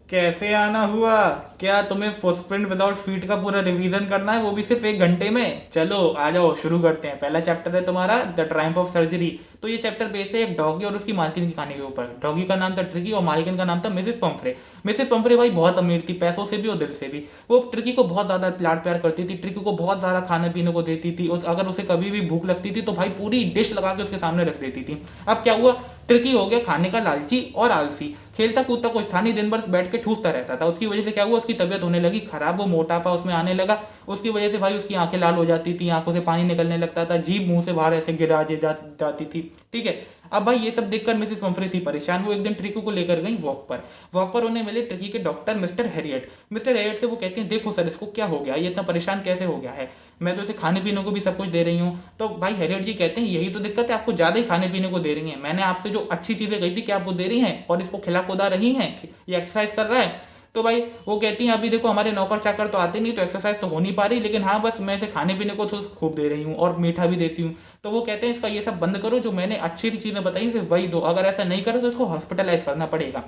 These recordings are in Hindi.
कैसे आना हुआ? क्या तुम्हें फुटप्रिंट विदाउट फीट का पूरा रिवीजन करना है, वो भी सिर्फ 1 घंटे में? चलो आ जाओ, शुरू करते हैं। पहला चैप्टर है तुम्हारा द ट्रायम्फ ऑफ सर्जरी। तो ये चैप्टर बेस है एक डॉगी और उसकी मालकिन की कहानी के ऊपर। डॉगी का नाम था ट्रिकी और मालकिन का नाम था मिसेस पंफरे। मिसेस पंफरे भाई बहुत अमीर थी, पैसों से भी और दिल से भी। वो ट्रिकी को बहुत ज्यादा लाड प्यार करती थी, ट्रिकी को बहुत ज्यादा खाने पीने को देती थी। अगर उसे कभी भी भूख लगती थी तो भाई पूरी डिश लगा के उसके सामने रख देती थी। अब क्या हुआ, ट्रिकी हो गया खाने का लालची और आलसी। खेलता कूदता कुछ था नहीं, दिन भर बैठ के ठूसता रहता था। उसकी वजह से क्या हुआ, उसकी तबीयत होने लगी खराब, वो मोटापा उसमें आने लगा। उसकी वजह से भाई उसकी आंखें लाल हो जाती थी, आंखों से पानी निकलने लगता था, जीभ मुंह से बाहर ऐसे जाती थी। ठीक है। अब भाई ये सब देखकर मिसेस पंफरे थी परेशान। वो एक दिन ट्रिकी को लेकर गई वॉक पर उन्हें मिले ट्रिकी के doctor mister Harriet. Mister Harriet से वो कहते हैं, देखो सर इसको क्या हो गया, ये इतना परेशान कैसे हो गया है, मैं तो इसे खाने पीने को भी सब कुछ दे रही हूँ। तो भाई हैरियट जी कहते हैं, यही तो दिक्कत है, आपको ज्यादा ही खाने पीने को दे रही हैं। मैंने आपसे जो अच्छी चीजें कही थी क्या आप वो दे रही हैं, और इसको खिला खुदा रही हैं, ये एक्सरसाइज कर रहा है। तो भाई वो कहती हैं, अभी देखो हमारे नौकर चाकर तो आते नहीं, तो एक्सरसाइज तो हो नहीं पा रही, लेकिन हाँ बस मैं इसे खाने पीने को तो खूब दे रही हूँ और मीठा भी देती हूँ। तो वो कहते हैं, इसका ये सब बंद करो, जो मैंने अच्छी चीजें बताई सिर्फ वही दो, अगर ऐसा नहीं करो तो इसको हॉस्पिटलाइज करना पड़ेगा।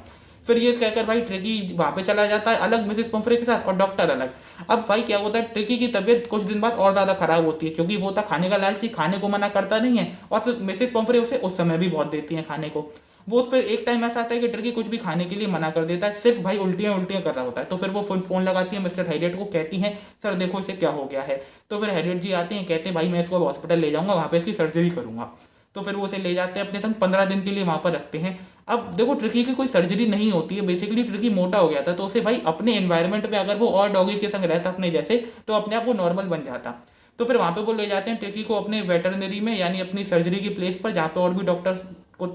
फिर ये कहकर भाई ट्रिकी वहां पे चला जाता है अलग मिसेस पंफरे के साथ, और डॉक्टर अलग। अब भाई क्या होता है, ट्रिकी की तबीयत कुछ दिन बाद और ज्यादा खराब होती है, क्योंकि वो था खाने का लालची, खाने को मना करता नहीं है, और फिर मिसेस पंफरे उसे उस समय भी बहुत देती है खाने को। वो फिर एक टाइम ऐसा आता है कि ट्रिकी कुछ भी खाने के लिए मना कर देता है, सिर्फ भाई उल्टियां उल्टियां कर रहा होता है। तो फिर वो फोन लगाती है मिस्टर हैरियट को, कहती हैं, सर देखो इसे क्या हो गया है। तो फिर हैरियट जी आते हैं, कहते हैं भाई मैं इसको हॉस्पिटल ले जाऊंगा, वहां पे इसकी सर्जरी करूंगा। तो फिर वो उसे ले जाते हैं अपने संग, 15 दिन के लिए वहां पर रखते हैं। अब देखो ट्रिकी की कोई सर्जरी नहीं होती है, बेसिकली ट्रिकी मोटा हो गया था, तो उसे भाई अपने एनवायरनमेंट में अगर वो और डॉगीज के संग रहता अपने जैसे, तो अपने आप वो नॉर्मल बन जाता। तो फिर वहां पे वो ले जाते हैं ट्रिकी को अपने वेटरनरी में, यानी अपनी सर्जरी की प्लेस पर, जहाँ पे और भी डॉक्टर को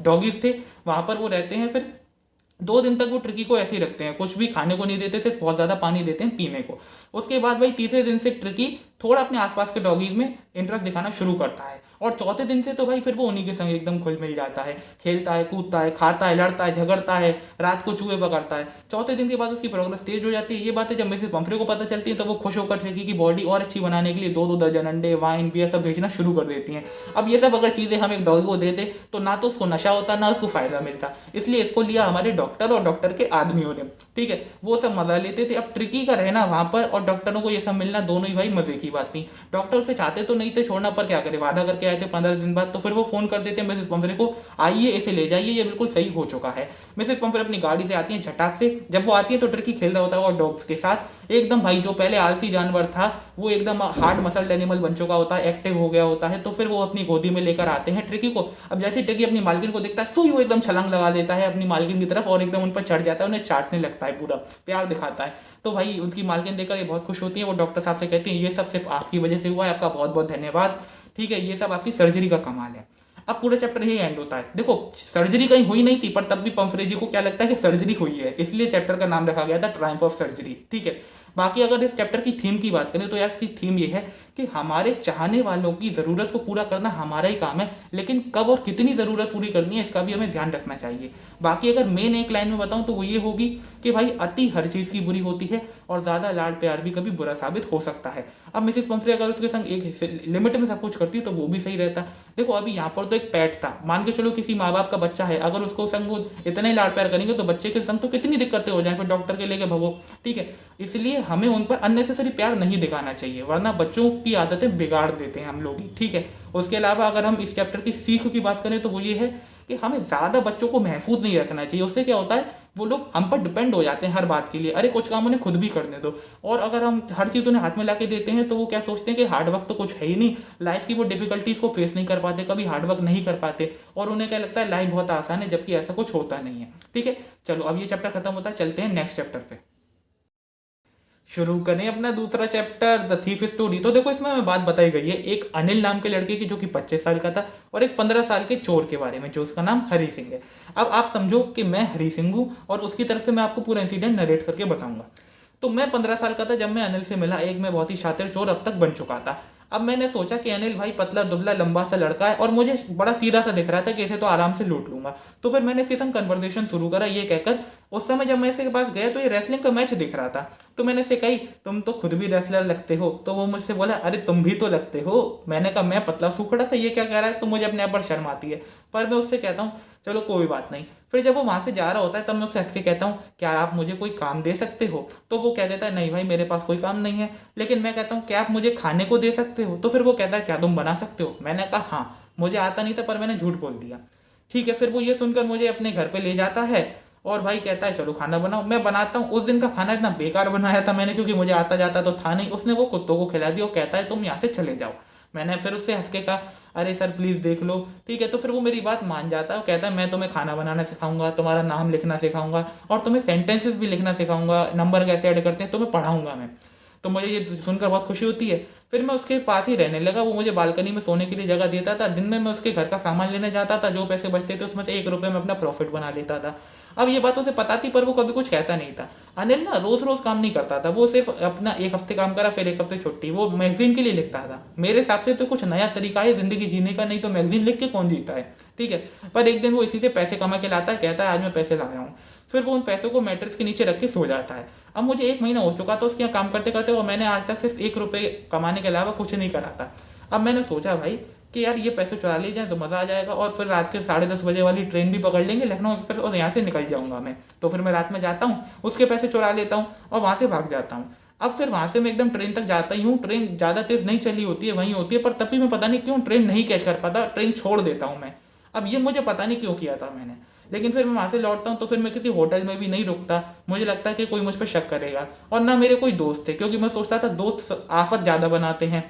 डॉगीज थे, वहां पर वो रहते हैं। फिर 2 दिन तक वो ट्रिकी को ऐसे ही रखते हैं, कुछ भी खाने को नहीं देते, सिर्फ बहुत ज्यादा पानी देते हैं पीने को। उसके बाद भाई तीसरे दिन से ट्रिकी थोड़ा अपने आसपास के डॉगीज में इंटरेस्ट दिखाना शुरू करता है, और चौथे दिन से तो भाई फिर वो उन्हीं के संग एकदम घुल मिल जाता है, खेलता है कूदता है, खाता है, लड़ता है, झगड़ता है, रात को चूहे पकड़ता है। चौथे दिन के बाद उसकी प्रोग्रेस तेज हो जाती है। ये बातें जब मिसेस पंफरे को पता चलती है, तो वो खुश होकर ट्रिकी की बॉडी और अच्छी बनाने के लिए 2-2 दर्जन अंडे, वाइन, बियर सब भेजना शुरू कर देती हैं। अब ये सब अगर चीजें हम एक डॉगी को दे दे, तो ना तो उसको नशा होता, ना उसको फायदा मिलता, इसलिए इसको लिया हमारे डॉक्टर और डॉक्टर के आदमियों ने। ठीक है, वो सब मजा लेते थे। अब ट्रिकी का रहना वहां पर और डॉक्टरों को ये सब मिलना, दोनों ही भाई मजे की बात थी। डॉक्टर उसे चाहते तो नहीं थे छोड़ना, पर क्या करे, वादा करके आए थे 15 दिन बाद। तो फिर वो फोन कर देते मिसेस पंफरे को, आइए इसे ले जाइए, ये बिल्कुल सही हो चुका है। मिसेस पंफरे अपनी गाड़ी से आती है झटाक से। जब वो आती है तो ट्रिकी खेल रहा होता है और डॉग्स के साथ एकदम, भाई जो पहले आलसी जानवर था वो एकदम हार्ड मसल एनिमल बन चुका होता है, एक्टिव हो गया होता है। तो फिर वो अपनी गोदी में लेकर आते हैं ट्रिकी को। अब जैसे ट्रिकी अपनी मालकिन को देखता है, सुई वो एकदम छलांग लगा देता है अपनी मालकिन की तरफ, और एकदम उन पर चढ़ जाता है, उन्हें चाटने लगता है, पूरा प्यार दिखाता है। तो भाई उनकी मालकिन देखकर ये बहुत खुश होती है। वो डॉक्टर साहब से कहती है, ये सब सिर्फ आपकी वजह से हुआ है, आपका बहुत बहुत धन्यवाद। ठीक है, ये सब आपकी सर्जरी का कमाल है। अब पूरा चैप्टर यही एंड होता है। देखो सर्जरी कहीं हुई नहीं थी, पर तब भी पंफरे जी को क्या लगता है कि सर्जरी हुई है, इसलिए चैप्टर का नाम रखा गया था ट्रायम्फ ऑफ सर्जरी। ठीक है। बाकी अगर इस चैप्टर की थीम की बात करें, तो यार इसकी थीम ये है कि हमारे चाहने वालों की जरूरत को पूरा करना हमारा ही काम है, लेकिन कब और कितनी जरूरत पूरी करनी है इसका भी हमें ध्यान रखना चाहिए। बाकी अगर मेन एक लाइन में बताऊं तो वो ये होगी कि भाई अति हर चीज की बुरी होती है, और ज्यादा लाड प्यार भी कभी बुरा साबित हो सकता है। अब मिसेस पंफरे अगर उसके संग एक लिमिट में सब कुछ करती तो वो भी सही रहता। देखो अभी यहाँ पर तो एक पेट था, मान के चलो किसी माँ बाप का बच्चा है, अगर उसको संग वो इतने ही लाड प्यार करेंगे तो बच्चे के संग तो कितनी दिक्कतें हो जाए, फिर डॉक्टर के लेके भगो। ठीक है, इसलिए हमें उन पर अननेसेसरी प्यार नहीं दिखाना चाहिए, वरना बच्चों की आदतें बिगाड़ देते हैं हम लोग ही। ठीक है। उसके अलावा अगर हम इस चैप्टर की सीख की बात करें तो वो ये है कि हमें ज्यादा बच्चों को महफूज नहीं रखना चाहिए। उससे क्या होता है, वो लोग हम पर डिपेंड हो जाते हैं हर बात के लिए। अरे कुछ काम उन्हें खुद भी करने दो, और अगर हम हर चीज उन्हें हाथ में ला के देते हैं तो वो क्या सोचते हैं कि हार्ड वर्क तो कुछ है ही नहीं, लाइफ की वो डिफिकल्टीज को फेस नहीं कर पाते, कभी हार्ड वर्क नहीं कर पाते, और उन्हें क्या लगता है लाइफ बहुत आसान है, जबकि ऐसा कुछ होता नहीं है। ठीक है, चलो अब ये चैप्टर खत्म होता है, चलते हैं नेक्स्ट चैप्टर पे। शुरू करें अपना दूसरा चैप्टर द थीफ स्टोरी। तो देखो इसमें हमें बात बताई गई है एक अनिल नाम के लड़के की, जो कि 25 साल का था, और एक 15 साल के चोर के बारे में, जो उसका नाम हरी सिंह है। अब आप समझो कि मैं हरी सिंह हूं, और उसकी तरफ से मैं आपको पूरा इंसिडेंट नरेट करके बताऊंगा। तो मैं 15 साल का था जब मैं अनिल से मिला। एक मैं बहुत ही शातिर चोर अब तक बन चुका था। अब मैंने सोचा कि अनिल भाई पतला दुबला लंबा सा लड़का है, और मुझे बड़ा सीधा सा दिख रहा था कि इसे तो आराम से लूट लूंगा। तो फिर मैंने इसके संग कन्वर्सेशन शुरू करा, ये कहकर उस समय जब मैं इसके पास गया तो ये रेसलिंग का मैच देख रहा था, तो मैंने इसे कही तुम तो खुद भी रेसलर लगते हो, तो वो मुझसे बोला अरे तुम भी तो लगते हो। मैंने कहा मैं पतला सूखड़ा था, ये क्या कह रहा है, तो मुझे अपने आप पर शर्म आती है। पर मैं उससे कहता हूँ चलो कोई बात नहीं। फिर जब वो वहां से जा रहा होता है तब मैं उससे हंस के कहता हूँ क्या आप मुझे कोई काम दे सकते हो, तो वो कह देता है नहीं भाई मेरे पास कोई काम नहीं है। लेकिन मैं कहता हूँ क्या आप मुझे खाने को दे सकते हो, तो फिर वो कहता है क्या तुम बना सकते हो। मैंने कहा हाँ, मुझे आता नहीं था पर मैंने झूठ बोल दिया। ठीक है, फिर वो ये सुनकर मुझे अपने घर पे ले जाता है और भाई कहता है चलो खाना बनाओ। मैं बनाता हूँ। उस दिन का खाना इतना बेकार बनाया था मैंने, क्योंकि मुझे आता जाता तो था नहीं। उसने वो कुत्तों को खिला दिया और कहता है तुम यहाँ से चले जाओ। मैंने फिर उससे हंस के कहा अरे सर प्लीज देख लो। ठीक है, तो फिर वो मेरी बात मान जाता है और कहता है मैं तुम्हें खाना बनाना सिखाऊंगा, तुम्हारा नाम लिखना सिखाऊंगा और तुम्हें सेंटेंसेस भी लिखना सिखाऊंगा, नंबर कैसे ऐड करते हैं तुम्हें पढ़ाऊंगा मैं। तो मुझे ये सुनकर बहुत खुशी होती है। फिर मैं उसके पास ही रहने लगा। वो मुझे बालकनी में सोने के लिए जगह देता था। दिन में मैं उसके घर का सामान लेने जाता था, जो पैसे बचते थे उसमें से 1 रुपये में अपना प्रॉफिट बना लेता था। अब ये बात उसे पता थी पर वो कभी कुछ कहता नहीं था। अनिल ना रोज रोज काम नहीं करता था, वो सिर्फ अपना 1 हफ्ते काम करा फिर 1 हफ्ते छुट्टी। वो मैगजीन के लिए लिखता था। मेरे हिसाब से तो कुछ नया तरीका है जिंदगी जीने का, नहीं तो मैगजीन लिख के कौन जीता है। ठीक है, पर एक दिन वो इसी से पैसे कमा के लाता है, कहता है आज मैं पैसे लाया हूँ। फिर वो उन पैसों को मैट्रेस के नीचे रख के सो जाता है। अब मुझे 1 महीना हो चुका था उसके यहाँ काम करते करते, और मैंने आज तक सिर्फ 1 रुपये कमाने के अलावा कुछ नहीं करा था। अब मैंने सोचा भाई कि यार ये पैसे चुरा ले जाए तो मज़ा आ जाएगा, और फिर रात के 10:30 बजे वाली ट्रेन भी पकड़ लेंगे लखनऊ एक्सप्रेस और यहाँ से निकल जाऊंगा मैं। तो फिर मैं रात में जाता हूँ, उसके पैसे चुरा लेता हूँ और वहाँ से भाग जाता हूँ। अब फिर वहाँ से मैं एकदम ट्रेन तक जाता ही हूँ। ट्रेन ज़्यादा तेज नहीं चली होती है, वहीं होती है, पर तब भी मैं पता नहीं क्यों ट्रेन नहीं कैच कर पाता, ट्रेन छोड़ देता हूँ मैं। अब ये मुझे पता नहीं क्यों किया था मैंने। लेकिन फिर मैं वहाँ से लौटता हूँ तो फिर मैं किसी होटल में भी नहीं रुकता। मुझे लगता है कि कोई मुझ पर शक करेगा, और ना मेरे कोई दोस्त थे, क्योंकि मैं सोचता था दोस्त आफत ज़्यादा बनाते हैं।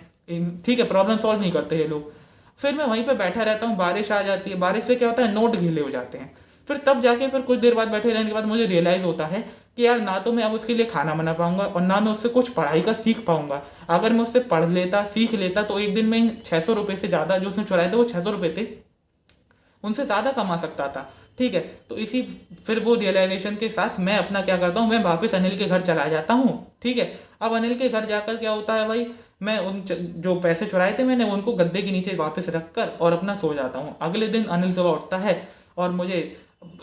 ठीक है, प्रॉब्लम सॉल्व नहीं करते ये लोग। फिर मैं वहीं पे बैठा रहता हूँ। बारिश आ जाती है, बारिश से क्या होता है नोट गीले हो जाते हैं। फिर तब जाके फिर कुछ देर बाद बैठे रहने के बाद मुझे रियलाइज होता है कि यार ना तो मैं अब उसके लिए खाना बना पाऊंगा और ना मैं उससे कुछ पढ़ाई का सीख पाऊंगा। अगर मैं उससे पढ़ लेता सीख लेता तो एक दिन में इन 600 रुपये से ज़्यादा जो उसने चुराए थे, वो 600 रुपये थे, उनसे ज़्यादा कमा सकता था। ठीक है, तो इसी फिर वो रियलाइजेशन के साथ मैं अपना क्या करता हूँ, मैं वापस अनिल के घर चला जाता हूँ। ठीक है, अब अनिल के घर जाकर क्या होता है भाई, मैं जो पैसे चुराए थे मैंने उनको गद्दे के नीचे वापस रखकर और अपना सो जाता हूँ। अगले दिन अनिल सुबह उठता है और मुझे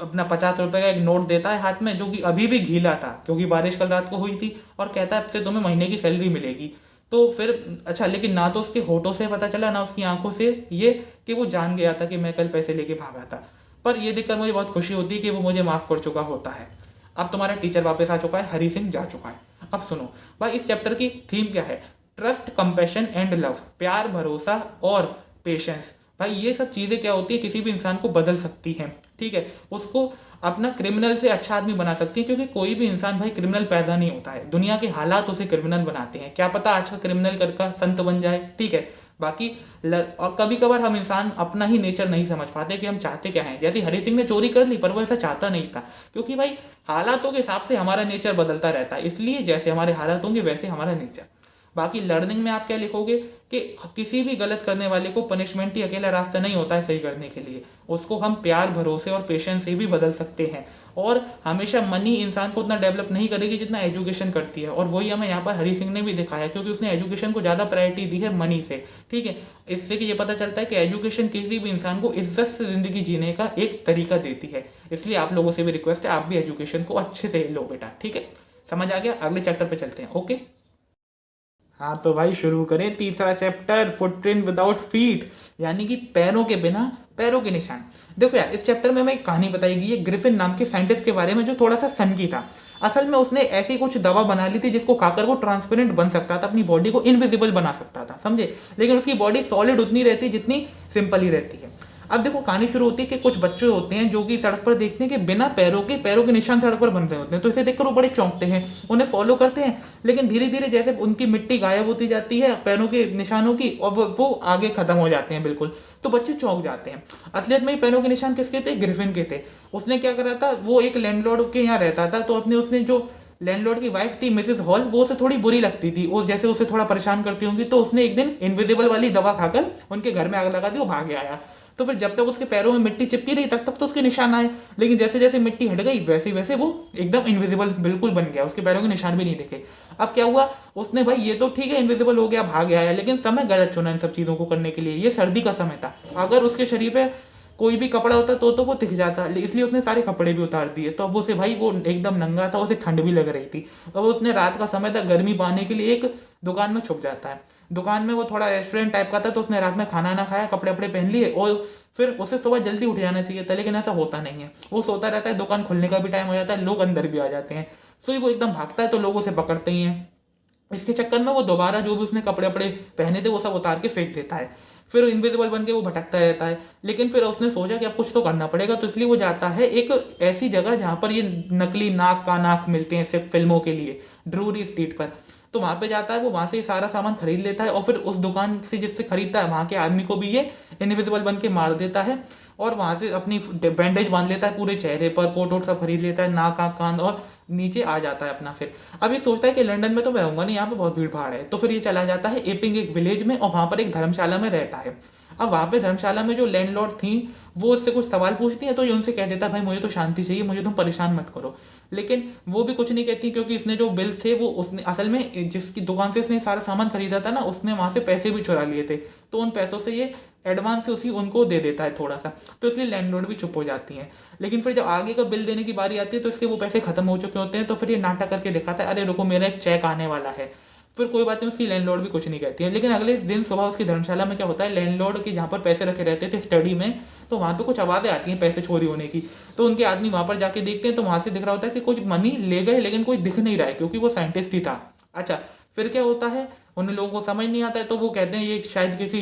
अपना 50 रुपये का एक नोट देता है हाथ में, जो कि अभी भी गीला था क्योंकि बारिश कल रात को हुई थी, और कहता है अब से तुम्हें महीने की सैलरी मिलेगी। तो फिर अच्छा, लेकिन ना तो उसके होठों से पता चला ना उसकी आंखों से ये कि वो जान गया था कि मैं कल पैसे लेके भागा था। पर ये देखकर मुझे बहुत खुशी होती है कि वो मुझे माफ़ कर चुका होता है। अब तुम्हारा टीचर वापस आ चुका है, हरी सिंह जा चुका है। अब सुनो भाई, इस चैप्टर की थीम क्या है, ट्रस्ट, कंपैशन एंड लव, प्यार, भरोसा और पेशेंस। भाई ये सब चीज़ें क्या होती है, किसी भी इंसान को बदल सकती हैं। ठीक है, उसको अपना क्रिमिनल से अच्छा आदमी बना सकती है, क्योंकि कोई भी इंसान भाई क्रिमिनल पैदा नहीं होता है, दुनिया के हालात उसे क्रिमिनल बनाते हैं। क्या पता आज का क्रिमिनल करके संत बन जाए। ठीक है, बाकी और कभी कभार हम इंसान अपना ही नेचर नहीं समझ पाते कि हम चाहते क्या हैं। जैसे हरी सिंह ने चोरी कर ली पर वो ऐसा चाहता नहीं था, क्योंकि भाई हालातों के हिसाब से हमारा नेचर बदलता रहता है, इसलिए जैसे हमारे हालात होंगे वैसे हमारा नेचर। बाकी लर्निंग में आप क्या लिखोगे कि किसी भी गलत करने वाले को पनिशमेंट ही अकेला रास्ता नहीं होता है सही करने के लिए, उसको हम प्यार, भरोसे और पेशेंस से भी बदल सकते हैं। और हमेशा मनी इंसान को उतना डेवलप नहीं करेगी जितना एजुकेशन करती है, और वही हमें यहाँ पर हरी सिंह ने भी दिखाया, क्योंकि उसने एजुकेशन को ज़्यादा प्रायोरिटी दी है मनी से। ठीक है, इससे कि ये पता चलता है कि एजुकेशन किसी भी इंसान को इज्जत से ज़िंदगी जीने का एक तरीका देती है। इसलिए आप लोगों से भी रिक्वेस्ट है, आप भी एजुकेशन को अच्छे से लो बेटा। ठीक है, समझ आ गया? अगले चैप्टर पे चलते हैं। ओके, हाँ तो भाई शुरू करें तीसरा चैप्टर, फुटप्रिंट विदाउट फीट, यानी कि पैरों के बिना पैरों के निशान। देखो यार, इस चैप्टर में एक कहानी बताई गई है ग्रिफिन नाम के साइंटिस्ट के बारे में, जो थोड़ा सा सनकी था। असल में उसने ऐसी कुछ दवा बना ली थी जिसको खाकर वो ट्रांसपेरेंट बन सकता था, अपनी बॉडी को इनविजिबल बना सकता था, समझे। लेकिन उसकी बॉडी सॉलिड उतनी रहती जितनी सिंपल ही रहती है। अब देखो कहानी शुरू होती है कि कुछ बच्चे होते हैं जो कि सड़क पर देखते हैं कि बिना पैरों के निशान सड़क पर बन रहे होते हैं, तो इसे देखकर वो बड़े चौंकते हैं, उन्हें फॉलो करते हैं। लेकिन धीरे धीरे जैसे उनकी मिट्टी गायब होती जाती है पैरों के निशानों की, और वो आगे खत्म हो जाते हैं बिल्कुल, तो बच्चे चौंक जाते हैं। असलियत में पैरों के निशान किसके थे? ग्रिफिन के थे। उसने क्या करा था, वो एक लैंडलॉर्ड के यहाँ रहता था, तो उसने जो लैंडलॉर्ड की वाइफ थी मिसेस हॉल, वो उसे थोड़ी बुरी लगती थी, वो जैसे उसे थोड़ा परेशान करती होंगी, तो उसने एक दिन इनविजिबल वाली दवा खाकर उनके घर में आग लगा दी, वो भाग आया। तो फिर जब तक उसके पैरों में मिट्टी चिपकी रही तब तक तो उसके निशान आए, लेकिन जैसे जैसे मिट्टी हट गई वैसे वैसे वो एकदम इनविजिबल बिल्कुल बन गया, उसके पैरों के निशान भी नहीं दिखे। अब क्या हुआ, उसने भाई ये तो ठीक है इनविजिबल हो गया, भाग आया, लेकिन समय गलत चुना इन सब चीज़ों को करने के लिए। ये सर्दी का समय था, अगर उसके शरीर पे कोई भी कपड़ा होता तो वो दिख जाता, इसलिए उसने सारे कपड़े भी उतार दिए। तो अब उसे भाई वो एकदम नंगा था, उसे ठंड भी लग रही थी, तो उसने रात का समय था, गर्मी पाने के लिए एक दुकान में छुप जाता है। दुकान में वो थोड़ा रेस्टोरेंट टाइप का था, तो उसने रात में खाना ना खाया, कपड़े वपड़े पहन लिए, और फिर उसे सुबह जल्दी उठ जाना चाहिए था, लेकिन ऐसा होता नहीं है। वो सोता रहता है, दुकान खुलने का भी टाइम हो जाता है, लोग अंदर भी आ जाते हैं, तो वो एकदम भागता है, तो लोग उसे पकड़ते ही हैं। इसके चक्कर में वो दोबारा जो भी उसने कपड़े वपड़े पहने थे वो सब उतार के फेंक देता है। फिर इनविजिबल बन के वो भटकता रहता है, लेकिन फिर उसने सोचा कि अब कुछ तो करना पड़ेगा, तो इसलिए वो जाता है एक ऐसी जगह जहाँ पर ये नकली नाक का नाक मिलते हैं सिर्फ फिल्मों के लिए, ड्रूरी स्ट्रीट पर। तो वहां पे जाता है, वो वहां से ये सारा सामान खरीद लेता है, और फिर उस दुकान से जिससे खरीदता है वहां के आदमी को भी ये इनविजिबल बन के मार देता है, और वहां से अपनी बैंडेज बांध लेता है पूरे चेहरे पर, कोट वोट सब खरीद लेता है, नाक आँख कान, और नीचे आ जाता है अपना। फिर अब ये सोचता है कि लंदन में तो मैं रहूंगा नहीं, यहाँ पे बहुत भीड़ भाड़ है, तो फिर ये चला जाता है एपिंग एक विलेज में, और वहां पर एक धर्मशाला में रहता है। अब वहां पे धर्मशाला में जो लैंडलॉर्ड थी वो उससे कुछ सवाल पूछती है, तो ये उनसे कह देता है भाई मुझे तो शांति चाहिए, मुझे तुम परेशान मत करो। लेकिन वो भी कुछ नहीं कहती, क्योंकि इसने जो बिल थे वो उसने असल में जिसकी दुकान से उसने सारा सामान खरीदा था ना, उसने वहां से पैसे भी चुरा लिए थे, तो उन पैसों से ये एडवांस से उसी उनको दे देता है थोड़ा सा, तो इसलिए लैंडलॉर्ड भी चुप हो जाती हैं। लेकिन फिर जब आगे का बिल देने की बारी आती है तो इसके वो पैसे खत्म हो चुके होते हैं, तो फिर ये नाटक करके दिखाता है अरे रुको मेरा एक चेक आने वाला है। फिर कोई बात नहीं, उसकी लैंडलॉर्ड भी कुछ नहीं कहती है। लेकिन अगले दिन सुबह उसकी धर्मशाला में क्या होता है, लैंडलॉर्ड के जहाँ पर पैसे रखे रहते थे स्टडी में, तो वहाँ पे कुछ आवाज़ें आती हैं पैसे चोरी होने की। तो उनके आदमी वहाँ पर जाके देखते हैं, तो वहाँ से दिख रहा होता है कि कुछ मनी ले गए, लेकिन कोई दिख नहीं रहा है, क्योंकि वो साइंटिस्ट ही था। अच्छा, फिर क्या होता है, उन लोगों को समझ नहीं आता है, तो वो कहते हैं ये शायद किसी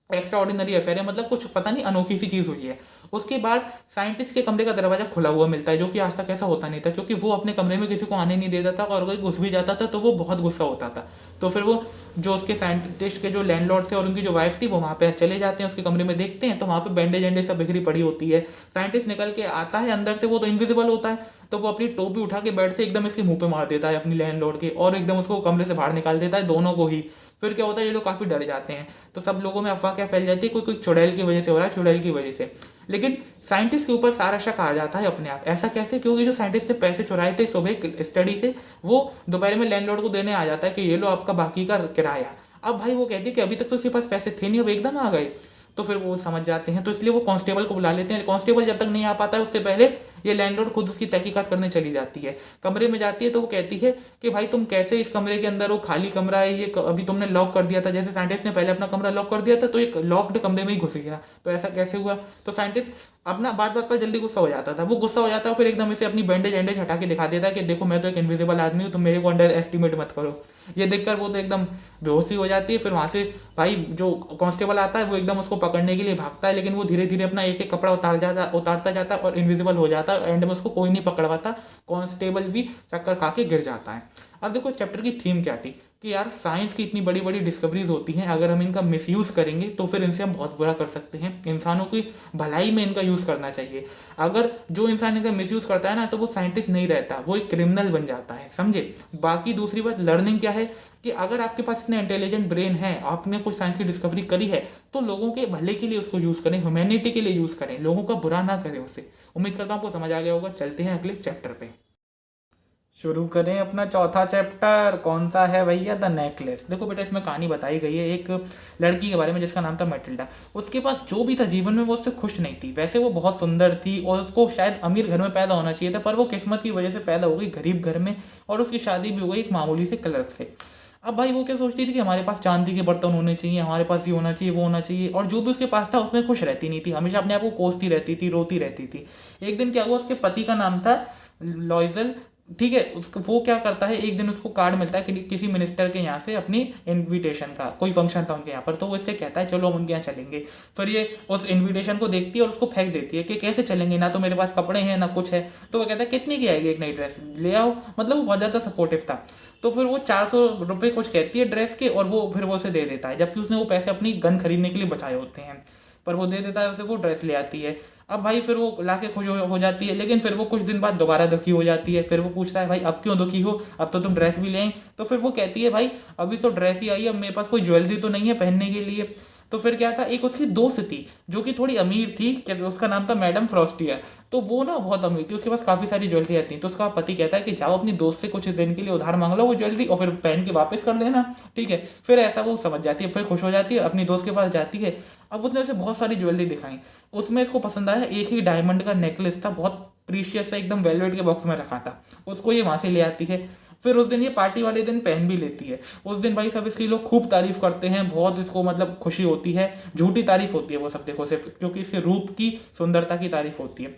एक्स्ट्रा ऑर्डिनरी अफेयर है, मतलब कुछ पता नहीं अनोखी सी चीज़ हुई है। उसके बाद साइंटिस्ट के कमरे का दरवाजा खुला हुआ मिलता है, जो कि आज तक ऐसा होता नहीं था, क्योंकि वो अपने कमरे में किसी को आने नहीं देता था, और अगर घुस भी जाता था तो वो बहुत गुस्सा होता था। तो फिर वो जो उसके साइंटिस्ट के जो लैंडलॉर्ड थे और उनकी जो वाइफ थी वो वहाँ पे चले जाते हैं, उसके कमरे में देखते हैं, तो वहाँ पे बैंडेज वैंडेज सब बिखरी पड़ी होती है। साइंटिस्ट निकल के आता है अंदर से, वो तो इनविजिबल होता है, तो वो अपनी टोपी उठा के बेड से एकदम इसके मुंह पे मार देता है अपनी लैंडलॉर्ड के, और एकदम उसको कमरे से बाहर निकाल देता है, दोनों को ही। फिर क्या होता है, ये लोग काफी डर जाते हैं, तो सब लोगों में अफवाह क्या फैल जाती है, कोई कोई चुड़ैल की वजह से हो रहा है, चुड़ैल की वजह से। लेकिन साइंटिस्ट के ऊपर सारा शक आ जाता है अपने आप। ऐसा कैसे? क्योंकि जो साइंटिस्ट ने पैसे चुराए थे सुबह स्टडी से, वो दोपहर में लैंडलॉर्ड को देने आ जाता है कि ये लो आपका बाकी का किराया। अब भाई वो कहती है कि अभी तक तो उसके पास पैसे थे नहीं, अब एकदम आ गए, तो फिर वो समझ जाते हैं, तो इसलिए वो कांस्टेबल को बुला लेते हैं। कांस्टेबल जब तक नहीं आ पाता है उससे पहले ये लैंडलॉर्ड खुद उसकी तहकीकात करने चली जाती है। कमरे में जाती है तो वो कहती है कि भाई तुम कैसे इस कमरे के अंदर, वो खाली कमरा है ये, अभी तुमने लॉक कर दिया था, जैसे साइंटिस्ट ने पहले अपना कमरा लॉक कर दिया था, तो एक लॉक्ड कमरे में ही घुस गया, तो ऐसा कैसे हुआ? तो साइंटिस्ट अपना बात बात पर जल्दी गुस्सा हो जाता था, वो गुस्सा हो जाता है, फिर एकदम इसे अपनी बैंडेज वैंडेज हटा के दिखा देता है कि देखो मैं तो एक इनविजिबल आदमी हूँ, तुम मेरे को अंडर एस्टिमेट मत करो। ये देखकर वो तो एकदम बेहोशी हो जाती है। फिर वहां से भाई जो कांस्टेबल आता है वो एकदम उसको पकड़ने के लिए भागता है, लेकिन वो धीरे धीरे अपना एक एक कपड़ा उतारता जाता है और इनविजिबल हो जाता है, एंड में उसको कोई नहीं पकड़ पाता, कांस्टेबल भी चक्कर खा के गिर जाता है। अब देखो इस चैप्टर की थीम क्या थी कि यार साइंस की इतनी बड़ी बड़ी डिस्कवरीज होती हैं, अगर हम इनका मिसयूज करेंगे तो फिर इनसे हम बहुत बुरा कर सकते हैं। इंसानों की भलाई में इनका यूज करना चाहिए। अगर जो इंसान इनका मिसयूज करता है ना, तो वो साइंटिस्ट नहीं रहता, वो एक क्रिमिनल बन जाता है, समझे? बाकी दूसरी बात लर्निंग क्या है कि अगर आपके पास इतना इंटेलिजेंट ब्रेन है, आपने कोई साइंस की डिस्कवरी करी है, तो लोगों के भले के लिए उसको यूज करें, ह्यूमैनिटी के लिए यूज करें, लोगों का बुरा ना करें उससे। उम्मीद करता हूँ आपको समझ आ गया होगा। चलते हैं अगले चैप्टर पे, शुरू करें अपना चौथा चैप्टर। कौन सा है भैया? The necklace. देखो बेटा इसमें कहानी बताई गई है एक लड़की के बारे में जिसका नाम था मैटिल्डा। उसके पास जो भी था जीवन में वो उससे खुश नहीं थी। वैसे वो बहुत सुंदर थी और उसको शायद अमीर घर में पैदा होना चाहिए था, पर वो किस्मत की वजह से पैदा हो गई गरीब घर में, और उसकी शादी भी हो गई एक मामूली से क्लर्क से। अब भाई वो क्या सोचती थी कि हमारे पास चांदी के बर्तन होने चाहिए, हमारे पास ये होना चाहिए, वो होना चाहिए, और जो भी उसके पास था उसमें खुश रहती नहीं थी, हमेशा अपने आप को कोसती रहती थी, रोती रहती थी। एक दिन क्या हुआ, उसके पति का नाम था लॉयजल, ठीक है। उसको वो क्या करता है, एक दिन उसको कार्ड मिलता है किसी मिनिस्टर के यहाँ से अपनी इनविटेशन का, कोई फंक्शन था उनके यहाँ पर, तो वो इससे कहता है चलो हम उनके यहाँ चलेंगे। फिर ये उस इनविटेशन को देखती है और उसको फेंक देती है कि कैसे चलेंगे, ना तो मेरे पास कपड़े हैं ना कुछ है। तो वो कहता है कितने की आएगी एक नई ड्रेस, ले आओ। मतलब वो बहुत ज़्यादा सपोर्टिव था। तो फिर वो 400 रुपये कुछ कहती है ड्रेस के, और वो फिर वो उसे दे देता है, जबकि उसने वो पैसे अपनी गन खरीदने के लिए बचाए होते हैं, पर वो दे देता है उसे, वो ड्रेस ले आती है। अब भाई फिर वो लाके खुश हो जाती है, लेकिन फिर वो कुछ दिन बाद दोबारा दुखी हो जाती है। फिर वो पूछता है भाई अब क्यों दुखी हो, अब तो तुम ड्रेस भी ले आई। तो फिर वो कहती है भाई अभी तो ड्रेस ही आई है, अब मेरे पास कोई ज्वेलरी तो नहीं है पहनने के लिए। तो फिर क्या था, एक उसकी दोस्त थी जो कि थोड़ी अमीर थी, उसका नाम था मैडम फ्रॉस्टियर। तो वो ना बहुत अमीर थी, उसके पास काफी सारी ज्वेलरी आती थी। तो उसका पति कहता है कि जाओ अपनी दोस्त से कुछ दिन के लिए उधार मांग लो वो ज्वेलरी और फिर पहन के वापस कर देना, ठीक है। फिर ऐसा वो समझ जाती है, फिर खुश हो जाती है, अपनी दोस्त के पास जाती है। अब उसने उसे बहुत सारी ज्वेलरी दिखाई, उसमें इसको पसंद आया एक ही डायमंड का नेकलेस था, बहुत प्रीशियस सा, एकदम वेलवेट के बॉक्स में रखा था। उसको ये वहां से ले आती है। फिर उस दिन ये पार्टी वाले दिन पहन भी लेती है। उस दिन भाई सब इसकी लोग खूब तारीफ करते हैं, बहुत इसको मतलब खुशी होती है, झूठी तारीफ होती है वो सब, देखो सिर्फ क्योंकि इसके रूप की सुंदरता की तारीफ होती है।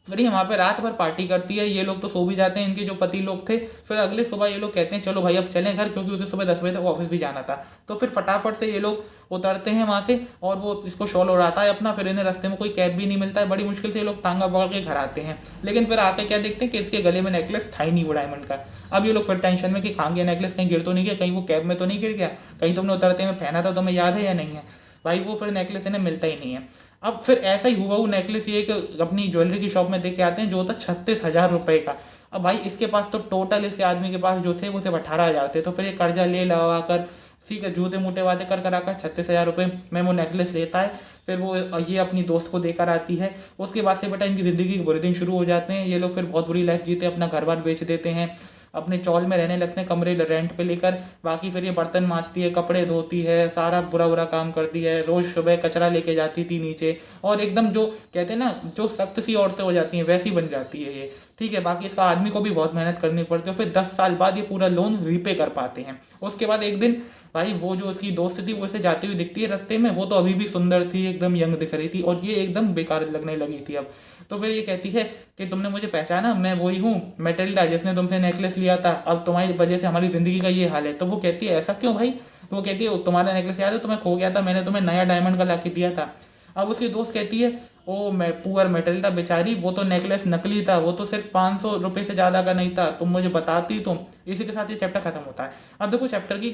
फिर ये वहाँ पे रात भर पार्टी करती है, ये लोग तो सो भी जाते हैं, इनके जो पति लोग थे। फिर अगले सुबह ये लोग कहते हैं चलो भाई अब चलें घर, क्योंकि उसे सुबह 10 बजे तक ऑफिस भी जाना था। तो फिर फटाफट से ये लोग उतरते हैं वहाँ से और वो इसको शॉल उड़ाता है अपना। फिर इन्हें रास्ते में कोई कैब भी नहीं मिलता है, बड़ी मुश्किल से ये लोग तांगा पकड़ के घर आते हैं। लेकिन फिर आके क्या देखते हैं कि इसके गले में नेकलेस था ही नहीं वो डायमंड का। अब ये लोग फिर टेंशन में कि कहाँ गया नेकलेस, कहीं गिर तो नहीं गया, कहीं वो कैब में तो नहीं गिर गया, कहीं तुमने उतरते में पहना था तुम्हें याद है या नहीं है। भाई वो फिर नेकलेस इन्हें मिलता ही नहीं है। अब फिर ऐसा ही हुआ, वो नेकलेस ये एक अपनी ज्वेलरी की शॉप में देख के आते हैं जो होता 36,000 रुपए का। अब भाई इसके पास तो टोटल, इस आदमी के पास जो थे वो सिर्फ 18,000 थे। तो फिर ये कर्जा ले लगा कर, ठीक है, जूते मूटे वादे कर कर आकर 36,000 रुपये में वो नेकलेस लेता है। फिर वो ये अपनी दोस्त को देकर आती है। उसके बाद से बेटा इनकी जिंदगी के बुरे दिन शुरू हो जाते हैं। ये लोग फिर बहुत बुरी लाइफ जीते, अपना घर बार बेच देते हैं, अपने चौल में रहने लगते हैं, कमरे रेंट पे लेकर। बाकी फिर ये बर्तन मांजती है, कपड़े धोती है, सारा बुरा बुरा काम करती है। रोज सुबह कचरा लेके जाती थी नीचे, और एकदम जो कहते हैं ना जो सख्त सी औरतें हो जाती हैं वैसी बन जाती है ये, ठीक है। बाकी इसका आदमी को भी बहुत मेहनत करनी पड़ती है। फिर 10 साल बाद ये पूरा लोन रीपे कर पाते हैं। उसके बाद एक दिन भाई वो जो उसकी दोस्त थी वो इसे जाती हुई दिखती है रास्ते में। वो तो अभी भी सुंदर थी, एकदम यंग दिख रही थी, और ये एकदम बेकार लगने लगी थी अब। तो फिर ये कहती है कि तुमने मुझे पहचाना, मैं वही हूँ मैटिल्डा जिसने तुमसे नेकलेस लिया था, अब तुम्हारी वजह से हमारी जिंदगी का ये हाल है। तो वो कहती है ऐसा क्यों भाई। तो वो कहती है तुम्हारा नेकलेस याद है, तुम्हें खो गया था, मैंने तुम्हें नया डायमंड का ला के दिया था। अब उसकी दोस्त कहती है ओ मैं पुअर मेटिल्डा बेचारी, वो तो नेकलेस नकली था, वो तो सिर्फ 500 रुपये से ज़्यादा का नहीं था, तुम मुझे बताती तुम। इसी के साथ ये चैप्टर खत्म होता है। अब देखो चैप्टर की